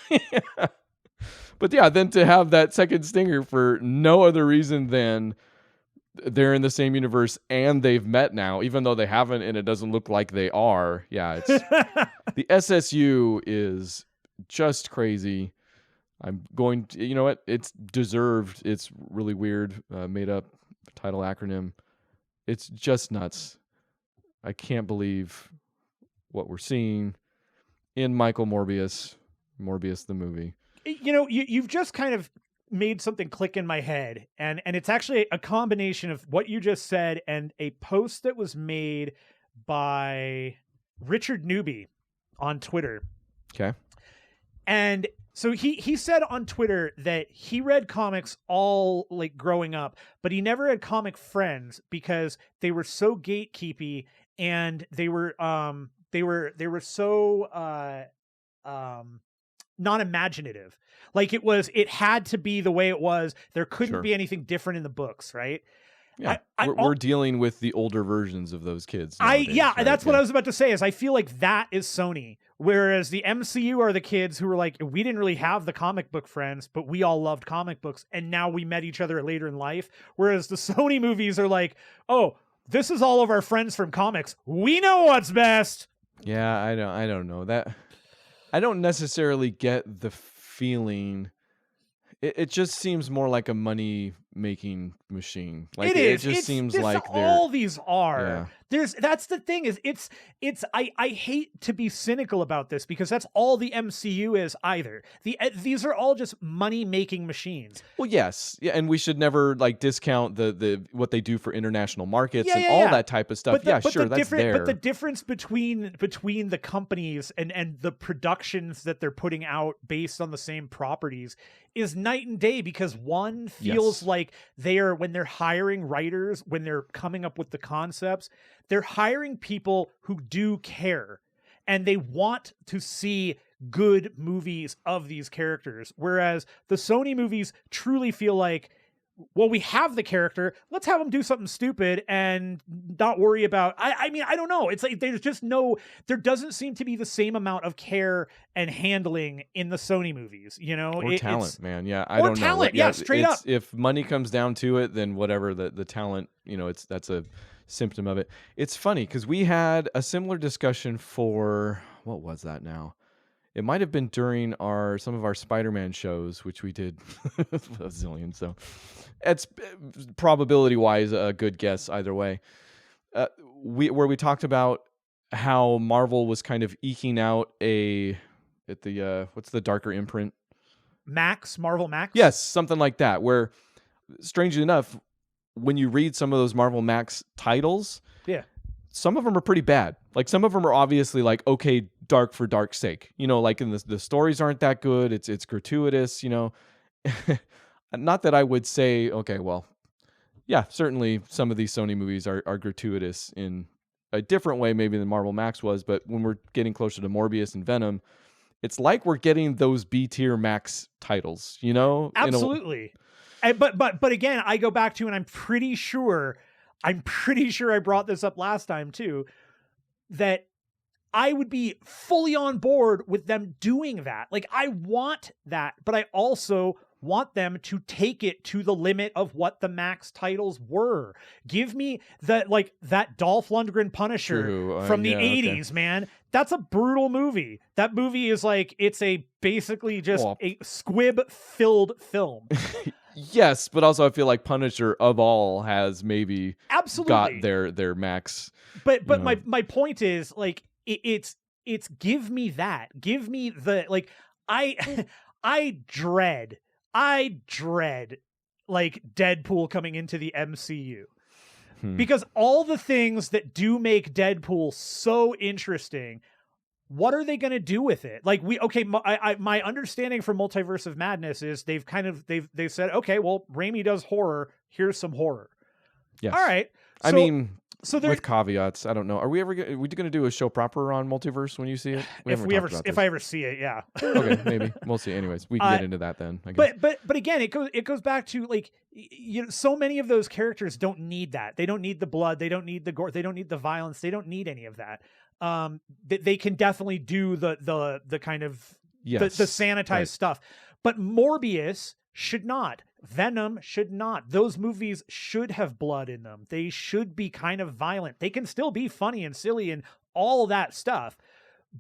Yeah. But yeah, then to have that second stinger for no other reason than they're in the same universe and they've met now, even though they haven't and it doesn't look like they are. Yeah, it's the SSU is just crazy. I'm going to, you know what? It's deserved. It's really weird, made up title acronym. It's just nuts. I can't believe what we're seeing in Michael Morbius the movie. You know, you've just kind of made something click in my head, and it's actually a combination of what you just said and a post that was made by Richard Newby on Twitter. Okay. And so he said on Twitter that he read comics all like growing up, but he never had comic friends because they were so gatekeepy and they were so non-imaginative. Like it had to be the way it was. There couldn't be anything different in the books, right? Yeah, we're dealing with the older versions of those kids. Nowadays, right? That's what I was about to say. Is I feel like that is Sony, whereas the MCU are the kids who were like, we didn't really have the comic book friends, but we all loved comic books, and now we met each other later in life. Whereas the Sony movies are like, oh, this is all of our friends from comics. We know what's best. Yeah, I don't know that. I don't necessarily get the feeling. It just seems more like a money-making machine. Like it just seems like all these are. Yeah. That's the thing is I hate to be cynical about this because that's all the MCU is either. These are all just money-making machines. Well, yes, yeah, and we should never like discount the what they do for international markets and all that type of stuff. That's there. But the difference between the companies and the productions that they're putting out based on the same properties is night and day, because one feels like when they're hiring writers, when they're coming up with the concepts, they're hiring people who do care and they want to see good movies of these characters. Whereas the Sony movies truly feel like, well, we have the character, let's have them do something stupid and not worry about, I mean, I don't know. It's like, there doesn't seem to be the same amount of care and handling in the Sony movies, you know? Or talent, man. Yeah. I don't know. Yeah, straight up. If money comes down to it, then whatever the talent, you know, that's a symptom of it. It's funny because we had a similar discussion for, what was that now? It might have been during some of our Spider-Man shows, which we did a zillion. So it's probability-wise a good guess either way. Where we talked about how Marvel was kind of eking out what's the darker imprint? Marvel Max? Yes, something like that. Where, strangely enough, when you read some of those Marvel Max titles, some of them are pretty bad. Like some of them are obviously like, okay, dark for dark's sake. You know, like in the stories aren't that good. It's gratuitous, you know. Not that I would say, okay, well, yeah, certainly some of these Sony movies are gratuitous in a different way maybe than Marvel Max was, but when we're getting closer to Morbius and Venom, it's like we're getting those B-tier Max titles, you know? Absolutely. But again, I go back to, and I'm pretty sure I brought this up last time too, that I would be fully on board with them doing that. Like, I want that, but I also want them to take it to the limit of what the Max titles were. Give me that Dolph Lundgren Punisher from the 80s, man. That's a brutal movie. That movie is like, it's basically just a squib-filled film. Yes, but also I feel like Punisher of all has maybe absolutely got their Max. But my point is, like, it's give me that. Give me the, like, I dread like Deadpool coming into the MCU. Because all the things that do make Deadpool so interesting what are they going to do with it? Like my understanding from Multiverse of Madness is they've said, okay, well, Raimi does horror. Here's some horror. Yes. All right. I mean, so with caveats, I don't know. Are we going to do a show proper on Multiverse when you see it? If I ever see it, yeah. Okay, maybe we'll see. Anyways, we can get into that then. I guess. But again, it goes back to like, you know, so many of those characters don't need that. They don't need the blood. They don't need the gore. They don't need the violence. They don't need any of that. They can definitely do the kind of the sanitized stuff. But Morbius should not. Venom should not. Those movies should have blood in them. They should be kind of violent. They can still be funny and silly and all that stuff,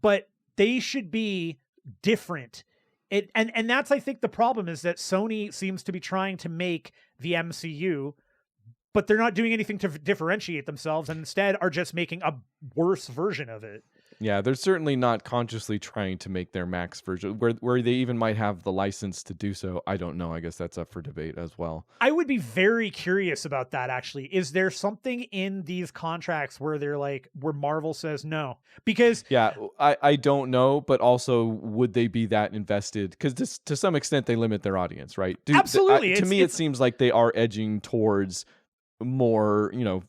but they should be different. And that's, I think, the problem is that Sony seems to be trying to make the MCU, but they're not doing anything to differentiate themselves, and instead are just making a worse version of it. Yeah, they're certainly not consciously trying to make their Max version, where they even might have the license to do so. I don't know. I guess that's up for debate as well. I would be very curious about that, actually. Is there something in these contracts where they're like, where Marvel says no? Because... Yeah, I don't know, but also, would they be that invested? Because to some extent, they limit their audience, right? Absolutely. To me, it seems like they are edging towards more, you know,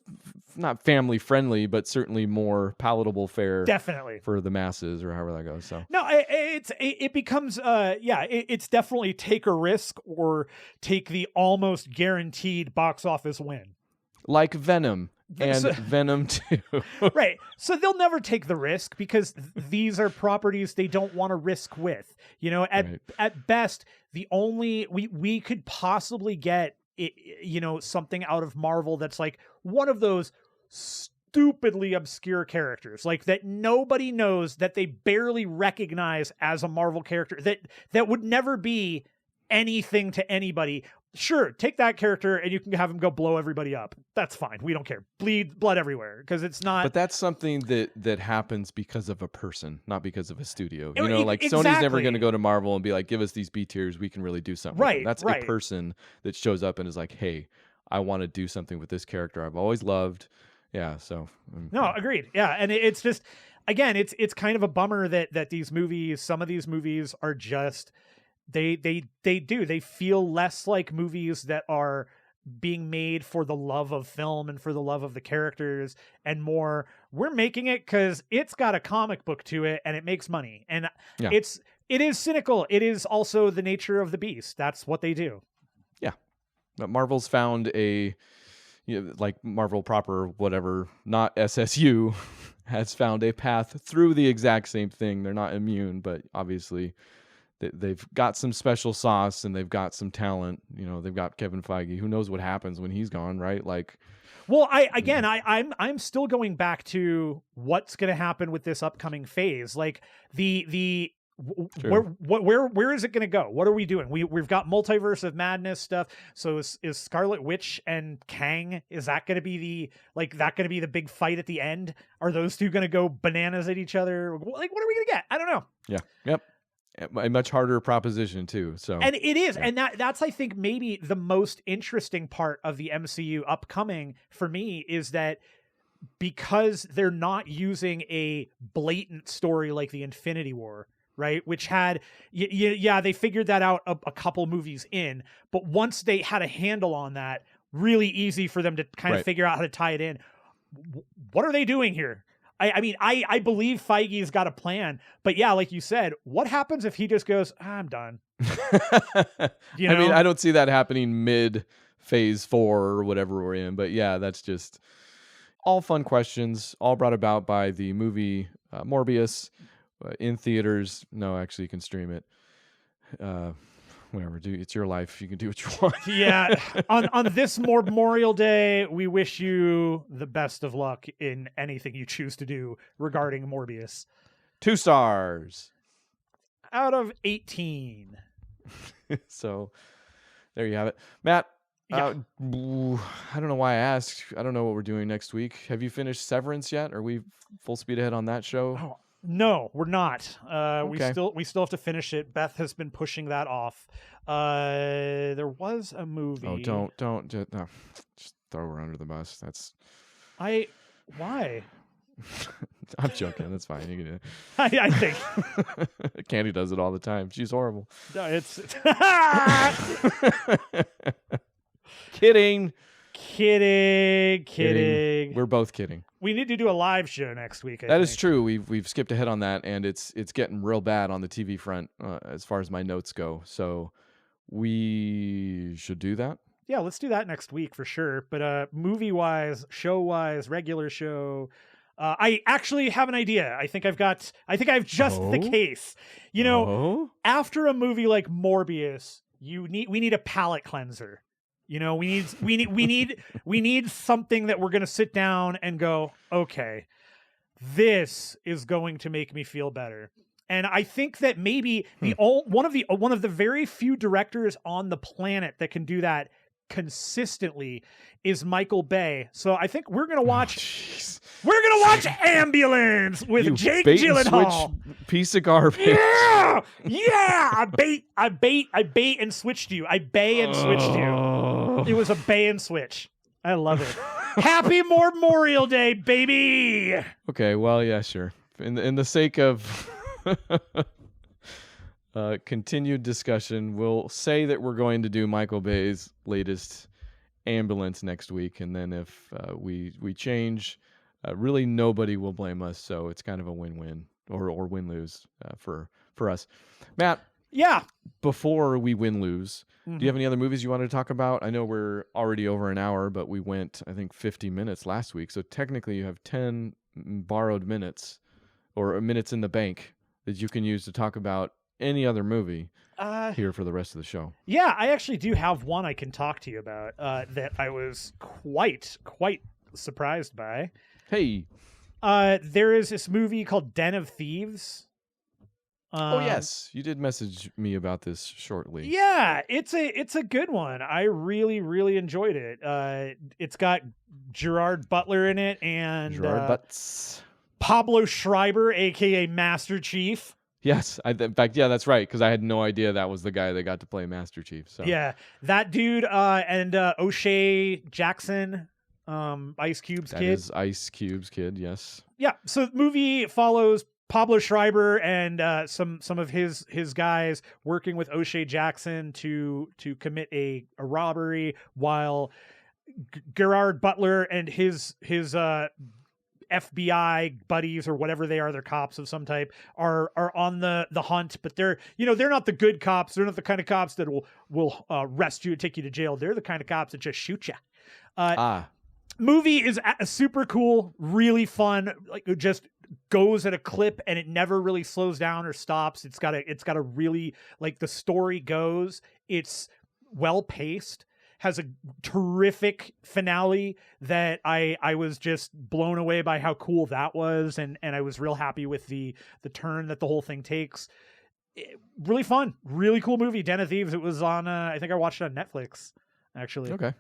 not family friendly, but certainly more palatable fare, definitely, for the masses, or however that goes. So no, it becomes it's definitely take a risk or take the almost guaranteed box office win, like Venom and Venom 2. Right. So they'll never take the risk because these are properties they don't want to risk with. You know, at best, the only we could possibly get, you know, something out of Marvel that's like one of those stupidly obscure characters, like that nobody knows, that they barely recognize as a Marvel character, that would never be anything to anybody. Sure, take that character and you can have him go blow everybody up. That's fine. We don't care. Bleed blood everywhere, because it's not. But that's something that happens because of a person, not because of a studio. You know, like Sony's never going to go to Marvel and be like, give us these B tiers, we can really do something. Right. That's a person that shows up and is like, hey, I want to do something with this character I've always loved. Yeah. So no, agreed. Yeah, and it's just, again, it's kind of a bummer that these movies, some of these movies are just. They feel less like movies that are being made for the love of film and for the love of the characters, and more, we're making it because it's got a comic book to it and it makes money. And it is cynical. It is also the nature of the beast. That's what they do. Yeah. But Marvel's found like Marvel proper, whatever, not SSU, has found a path through the exact same thing. They're not immune, but obviously they've got some special sauce and they've got some talent. You know, they've got Kevin Feige. Who knows what happens when he's gone, right? Like, well, I'm still going back to what's going to happen with this upcoming phase. Like where is it going to go? What are we doing? We've got Multiverse of Madness stuff. So is Scarlet Witch and Kang, is that going to be the big fight at the end? Are those two going to go bananas at each other? Like, what are we going to get? I don't know. Yeah. Yep. A much harder proposition too. So, and it is, and that's, I think, maybe the most interesting part of the MCU upcoming for me, is that because they're not using a blatant story like the Infinity War, right? Which had, they figured that out a couple movies in, but once they had a handle on that, really easy for them to kind of figure out how to tie it in. What are they doing here? I mean, I believe Feige's got a plan, but yeah, like you said, what happens if he just goes, I'm done? You know? I mean, I don't see that happening mid phase 4 or whatever we're in, but yeah, that's just all fun questions, all brought about by the movie Morbius in theaters. No, actually, you can stream it. Whatever, it's your life. You can do what you want. Yeah. On this Memorial Day, we wish you the best of luck in anything you choose to do regarding Morbius. 2 stars out of 18. So there you have it, Matt. Yeah. I don't know why I asked. I don't know what we're doing next week. Have you finished Severance yet? Are we full speed ahead on that show? Oh. No, we're not. Okay. We still have to finish it. Beth has been pushing that off. There was a movie. Oh, don't just throw her under the bus. That's why? I'm joking. That's fine. You can do it. I think Candy does it all the time. She's horrible. no, it's Kidding. kidding. We're both kidding. We need to do a live show next week. That is true. We've skipped ahead on that, and it's getting real bad on the TV front as far as my notes go. So we should do that. Yeah, let's do that next week for sure. But movie wise, show wise, regular show. I actually have an idea. I think I've just the case. You know, after a movie like Morbius, we need a palate cleanser. You know, we need something that we're going to sit down and go, okay, this is going to make me feel better. And I think that maybe one of the very few directors on the planet that can do that consistently is Michael Bay. So I think we're gonna watch Ambulance with Jake Gyllenhaal. Piece of garbage. Yeah. I bait and switched you. I bay and switched you. It was a bay and switch. I love it. Happy Memorial Day, baby. Okay, well, yeah, sure. In the sake of continued discussion, we'll say that we're going to do Michael Bay's latest Ambulance next week, and then if we change, really nobody will blame us. So it's kind of a win-win or win-lose for us. Matt. Yeah. Before we win-lose, do you have any other movies you wanted to talk about? I know we're already over an hour, but we went, I think, 50 minutes last week. So technically you have 10 borrowed minutes or minutes in the bank that you can use to talk about any other movie here for the rest of the show. Yeah, I actually do have one I can talk to you about that I was quite surprised by. Hey. There is this movie called Den of Thieves. Oh yes, you did message me about this shortly. Yeah, it's a good one. I really enjoyed it. It's got Gerard Butler in it and Gerard Butts. Pablo Schreiber, aka Master Chief. Yes, in fact, yeah, that's right. Because I had no idea that was the guy that got to play Master Chief. So yeah, that dude and O'Shea Jackson, Ice Cube's kid. That is Ice Cube's kid. Yes. Yeah. So the movie follows Pablo Schreiber and some of his guys working with O'Shea Jackson to commit a robbery, while Gerard Butler and his FBI buddies or whatever they are, they're cops of some type, are on the hunt, but they're not the good cops. They're not the kind of cops that will arrest you and take you to jail. They're the kind of cops that just shoot you. Movie is super cool, really fun. Like, it just goes at a clip and it never really slows down or stops. It's got a really, like, the story goes, it's well paced, has a terrific finale that I was just blown away by how cool that was, and I was real happy with the turn that the whole thing takes. Really fun, really cool movie. Den of Thieves. It was on I think I watched it on Netflix, actually. Okay.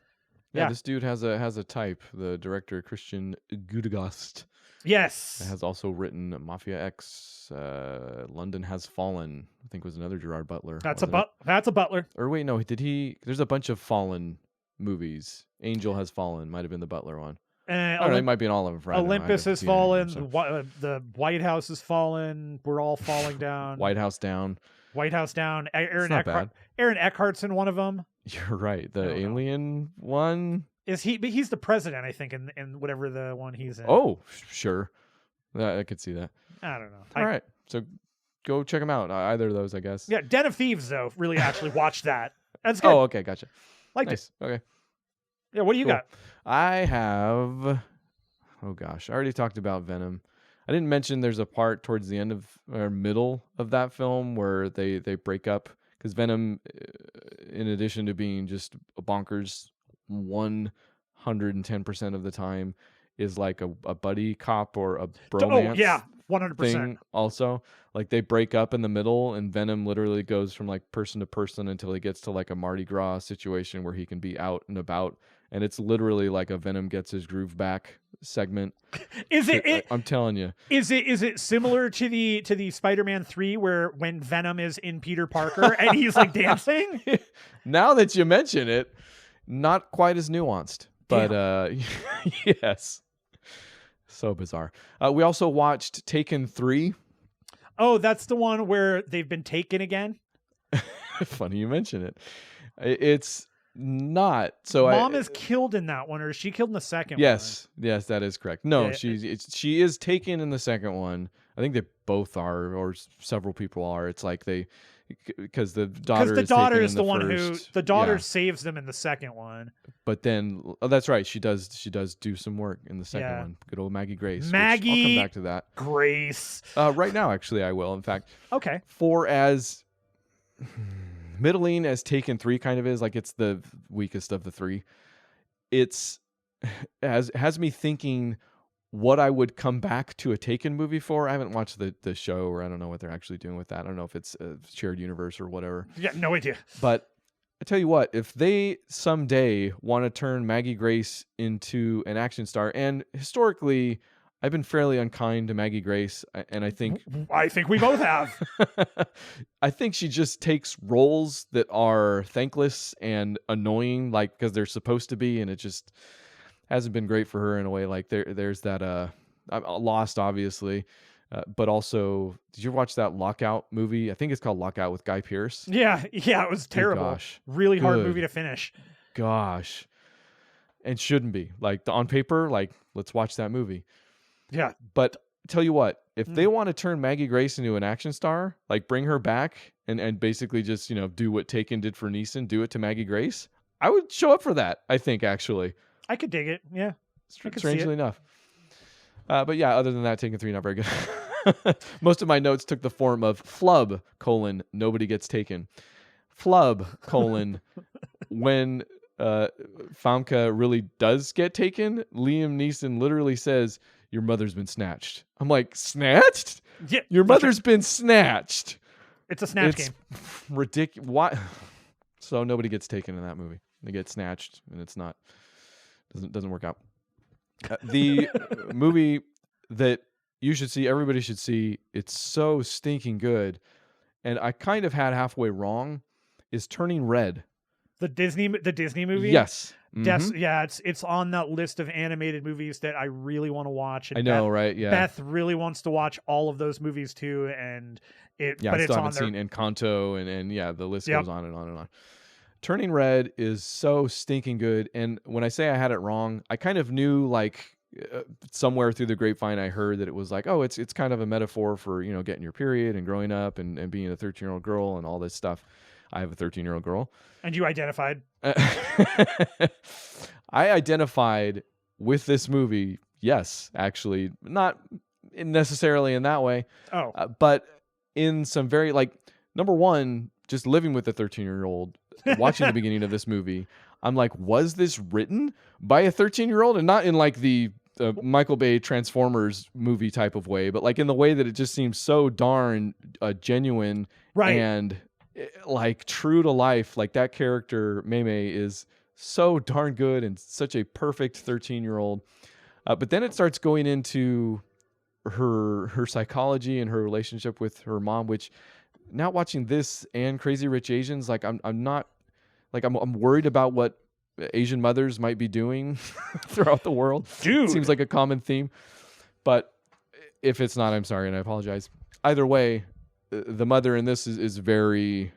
Yeah, this dude has a type. The director Christian Gudegast. Yes. Has also written Mafia X, London Has Fallen, I think was another Gerard Butler. That's a Butler. Or wait, no, there's a bunch of Fallen movies. Angel Has Fallen might have been the Butler one. I don't know, it might be in all of them. Olympus has fallen. The White House has fallen. We're all falling down. White House Down. Aaron Eckhart's in one of them. You're right. The Alien one. Is he? But he's the president, I think, in whatever the one he's in. Oh, sure. I could see that. I don't know. All right. So go check them out. Either of those, I guess. Yeah, Den of Thieves, though. Really actually watched that. That's good. Oh, okay. Gotcha. Liked it. Okay. Yeah, what do you got? I have... Oh, gosh. I already talked about Venom. I didn't mention there's a part towards the end of or middle of that film where they break up. Because Venom, in addition to being just bonkers 110% of the time, is like a buddy cop or a bromance. Oh, yeah, 100%. Thing also. Like, they break up in the middle, and Venom literally goes from like person to person until he gets to like a Mardi Gras situation where he can be out and about. And it's literally like a Venom gets his groove back segment. I'm telling you. Is it similar to the Spider-Man 3 where when Venom is in Peter Parker and he's like dancing? Now that you mention it, not quite as nuanced, but yes. So bizarre. We also watched Taken 3. Oh, that's the one where they've been taken again? Funny you mention it. It's not. So Mom is killed in that one, or is she killed in the second one? Yes, that is correct. No, Yeah. she is taken in the second one. I think they both are, or several people are. It's like because the daughter is the one first. who the daughter saves them in the second one. But then, that's right. She does do some work in the second one. Good old Maggie Grace. I'll come back to that. Grace. Right now, actually, I will. In fact, okay. For as middling as Taken 3 kind of is, like it's the weakest of the three. It's has me thinking what I would come back to a Taken movie for. I haven't watched the show, or I don't know what they're actually doing with that. I don't know if it's a shared universe or whatever. Yeah, no idea. But I tell you what, if they someday want to turn Maggie Grace into an action star, and historically, I've been fairly unkind to Maggie Grace, and I think we both have. I think she just takes roles that are thankless and annoying, like because they're supposed to be, and it just hasn't been great for her in a way. Like there's that Lost, obviously, but also, did you watch that Lockout movie? I think it's called Lockout with Guy Pearce. Yeah, it was terrible. Gosh, really hard movie to finish. Gosh, and shouldn't be. Like on paper, like let's watch that movie. Yeah, but tell you what, if they want to turn Maggie Grace into an action star, like bring her back and basically just do what Taken did for Neeson, do it to Maggie Grace, I would show up for that. I think actually. I could dig it. Yeah. Strangely enough. But yeah, other than that, Taken 3, not very good. Most of my notes took the form of flub, nobody gets taken. Flub, when Famke really does get taken, Liam Neeson literally says, your mother's been snatched. I'm like, snatched? Yeah. Your mother's been snatched. It's a snatch game. Ridiculous. Why? So nobody gets taken in that movie. They get snatched, and it's not. Doesn't work out. The movie that you should see, everybody should see, it's so stinking good, and I kind of had halfway wrong, is Turning Red. The Disney movie? Yes. Mm-hmm. Yeah, it's on that list of animated movies that I really want to watch. And I know, right? Yeah. Beth really wants to watch all of those movies too, and I still haven't seen Encanto, and yeah, the list goes on and on and on. Turning Red is so stinking good, and when I say I had it wrong, I kind of knew, like somewhere through the grapevine I heard that it was like, oh, it's kind of a metaphor for getting your period and growing up and being a 13-year-old girl and all this stuff. I have a 13-year-old girl. And you identified? I identified with this movie, yes, actually. Not necessarily in that way. Oh. But in some very, like, number one, just living with a 13-year-old, watching the beginning of this movie, I'm like, was this written by a 13-year-old? And not in, like, the Michael Bay Transformers movie type of way, but, like, in the way that it just seems so darn genuine. Right. And like true to life. Like that character Mei is so darn good and such a perfect 13-year-old. But then it starts going into her psychology and her relationship with her mom, which now watching this and Crazy Rich Asians, like I'm not like I'm worried about what Asian mothers might be doing throughout the world. Dude, it seems like a common theme, but if it's not, I'm sorry and I apologize. Either way, the mother in this is very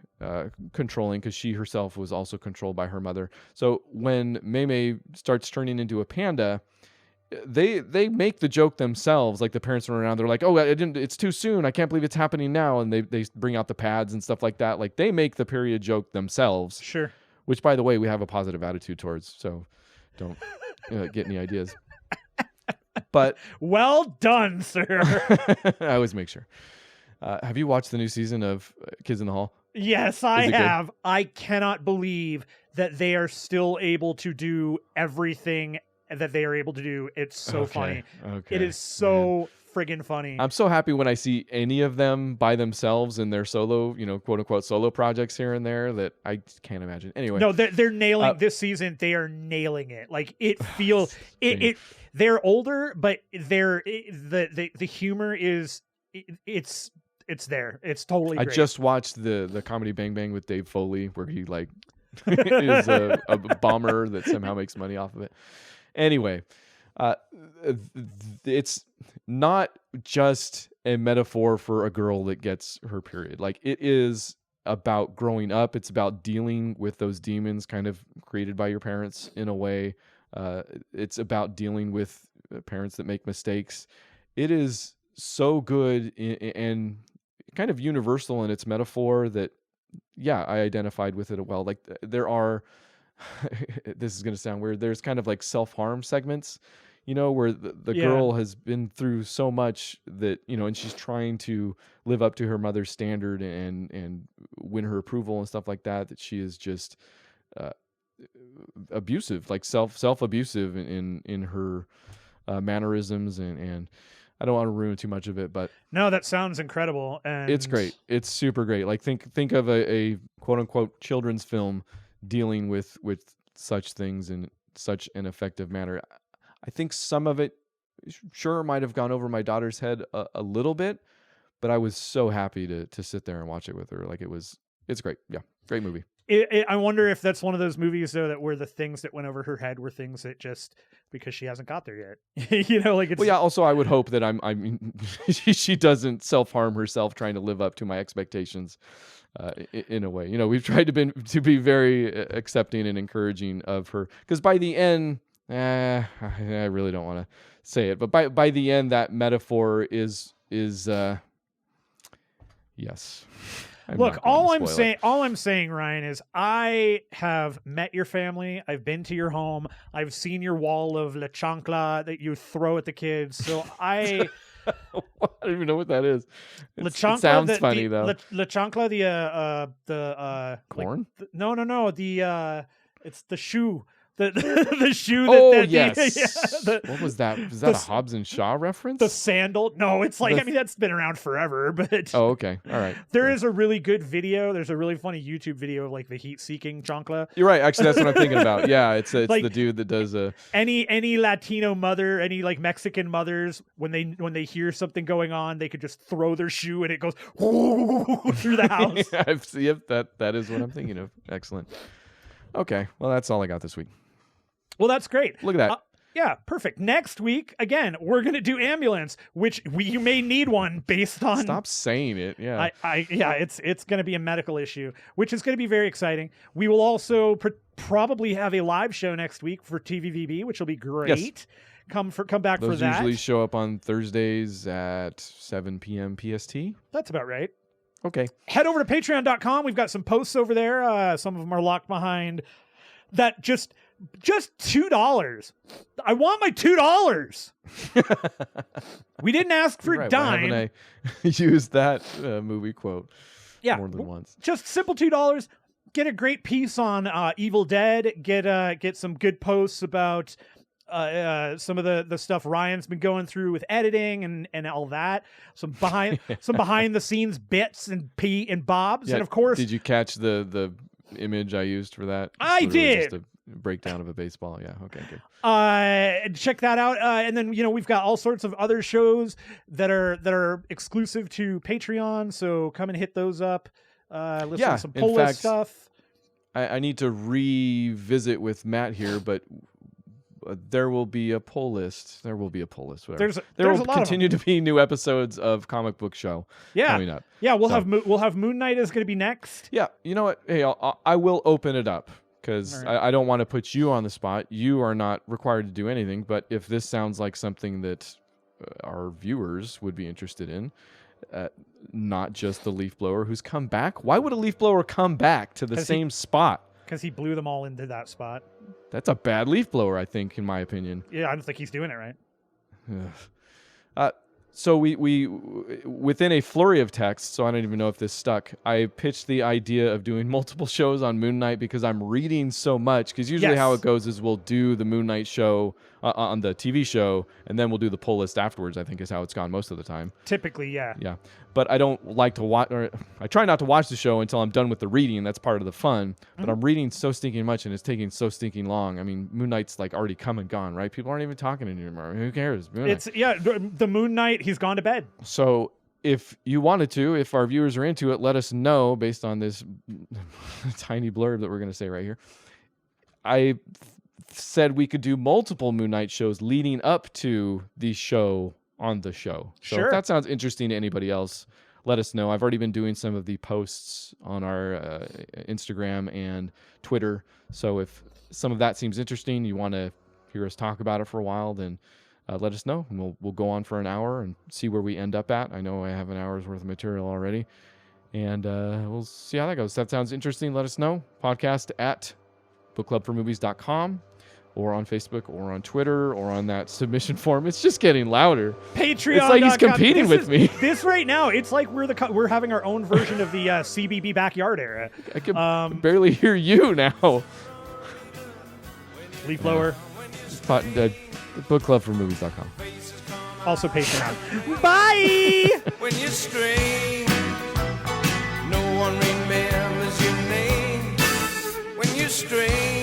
controlling, because she herself was also controlled by her mother. So when Mei starts turning into a panda, they make the joke themselves. Like the parents run around, they're like, "Oh, it's too soon. I can't believe it's happening now." And they bring out the pads and stuff like that. Like they make the period joke themselves. Sure. Which, by the way, we have a positive attitude towards. So don't get any ideas. But well done, sir. I always make sure. Have you watched the new season of Kids in the Hall? Yes, I have. Good? I cannot believe that they are still able to do everything that they are able to do. It's so funny. Okay. It is so friggin' funny. I'm so happy when I see any of them by themselves in their solo, quote unquote solo projects here and there, that I can't imagine. Anyway. No, they're nailing this season. They are nailing it. Like it feels they're older, but the humor is it's there. It's totally great. I just watched the comedy Bang Bang with Dave Foley, where he like is a bomber that somehow makes money off of it. Anyway, Uh, it's not just a metaphor for a girl that gets her period. Like, it is about growing up. It's about dealing with those demons kind of created by your parents in a way. It's about dealing with parents that make mistakes. It is so good and kind of universal in its metaphor that, yeah, I identified with it well. Like, there are, this is going to sound weird, there's kind of like self-harm segments, where the girl has been through so much that, and she's trying to live up to her mother's standard and win her approval and stuff like that, that she is just abusive, like self-abusive in her mannerisms, and I don't want to ruin too much of it, but no, that sounds incredible, and it's great. It's super great. Like, think of a quote unquote children's film dealing with such things in such an effective manner. I think some of it sure might have gone over my daughter's head a little bit, but I was so happy to sit there and watch it with her. Like, it's great. Yeah, great movie. I wonder if that's one of those movies, though, that where the things that went over her head were things that just because she hasn't got there yet. Like it's. Well, yeah. Also, I would hope that she doesn't self-harm herself trying to live up to my expectations. In a way, we've tried to be very accepting and encouraging of her, because by the end, I really don't want to say it, but by the end, that metaphor is yes. Look, all I'm saying, Ryan, is I have met your family. I've been to your home. I've seen your wall of la chancla that you throw at the kids. So I don't even know what that is. It sounds funny though. La chancla, the corn? No. It's the shoe. The shoe yes. What was that? Was that a Hobbs and Shaw reference? The sandal? No, it's like, that's been around forever, but oh, okay. All right. There is a really good video. There's a really funny YouTube video of like the heat-seeking chancla. You're right. Actually, that's what I'm thinking about. Yeah, it's like, the dude that does any Latino mother, any like Mexican mothers, when they hear something going on, they could just throw their shoe and it goes through the house. Yep, that is what I'm thinking of. Excellent. Okay, well, that's all I got this week. Well, that's great. Look at that. Yeah, perfect. Next week, again, we're going to do Ambulance, which you may need one based on... Stop saying it, yeah. It's going to be a medical issue, which is going to be very exciting. We will also probably have a live show next week for TVVB, which will be great. Yes. Come back Those for that. Those usually show up on Thursdays at 7 p.m. PST. That's about right. Okay. Head over to patreon.com. We've got some posts over there. Some of them are locked behind that just $2. I want my $2. We didn't ask for a dime. Why haven't I used that movie quote more than once? Just simple $2. Get a great piece on Evil Dead. Get some good posts about some of the stuff Ryan's been going through with editing and all that. Some behind the scenes bits and Pete and Bob's, and of course. Did you catch the image I used for that? I did. Just a breakdown of a baseball. Yeah. Okay. Good. Check that out. And then we've got all sorts of other shows that are exclusive to Patreon. So come and hit those up. Listen to some pull list stuff. I need to revisit with Matt here, but there will be a pull list. There will be a pull list. Whatever. There will continue to be new episodes of Comic Book Show coming up. Yeah, we'll have Moon Knight is going to be next. Yeah, you know what? Hey, I will open it up because I don't want to put you on the spot. You are not required to do anything, but if this sounds like something that our viewers would be interested in, not just the leaf blower who's come back. Why would a leaf blower come back to the same spot? Because he blew them all into that spot. That's a bad leaf blower, I think, in my opinion. Yeah, I don't think he's doing it right. So we within a flurry of text, so I don't even know if this stuck, I pitched the idea of doing multiple shows on Moon Knight because I'm reading so much. Because usually how it goes is we'll do the Moon Knight show on the TV show, and then we'll do the pull list afterwards, I think is how it's gone most of the time. Typically, yeah. Yeah. But I don't like to watch, or I try not to watch the show until I'm done with the reading. That's part of the fun. But I'm reading so stinking much, and it's taking so stinking long. I mean, Moon Knight's like already come and gone, right? People aren't even talking anymore. Who cares? The Moon Knight, he's gone to bed. So if you wanted to, if our viewers are into it, let us know based on this tiny blurb that we're going to say right here. I said we could do multiple Moon Knight shows leading up to the show on the show. So Sure. if that sounds interesting to anybody else, let us know. I've already been doing some of the posts on our Instagram and Twitter. So if some of that seems interesting, you want to hear us talk about it for a while, then let us know, and we'll go on for an hour and see where we end up at. I know I have an hour's worth of material already, and we'll see how that goes. If that sounds interesting, let us know. Podcast at bookclubformovies.com, or on Facebook, or on Twitter, or on that submission form. It's just getting louder. Patreon. It's like he's competing with me. This right now, it's like we're having our own version of the CBB backyard era. I can barely hear you now. Leaf blower. Bookclubformovies.com. Also Patreon. Bye! When you're strange, no one remembers your name. When you're strange.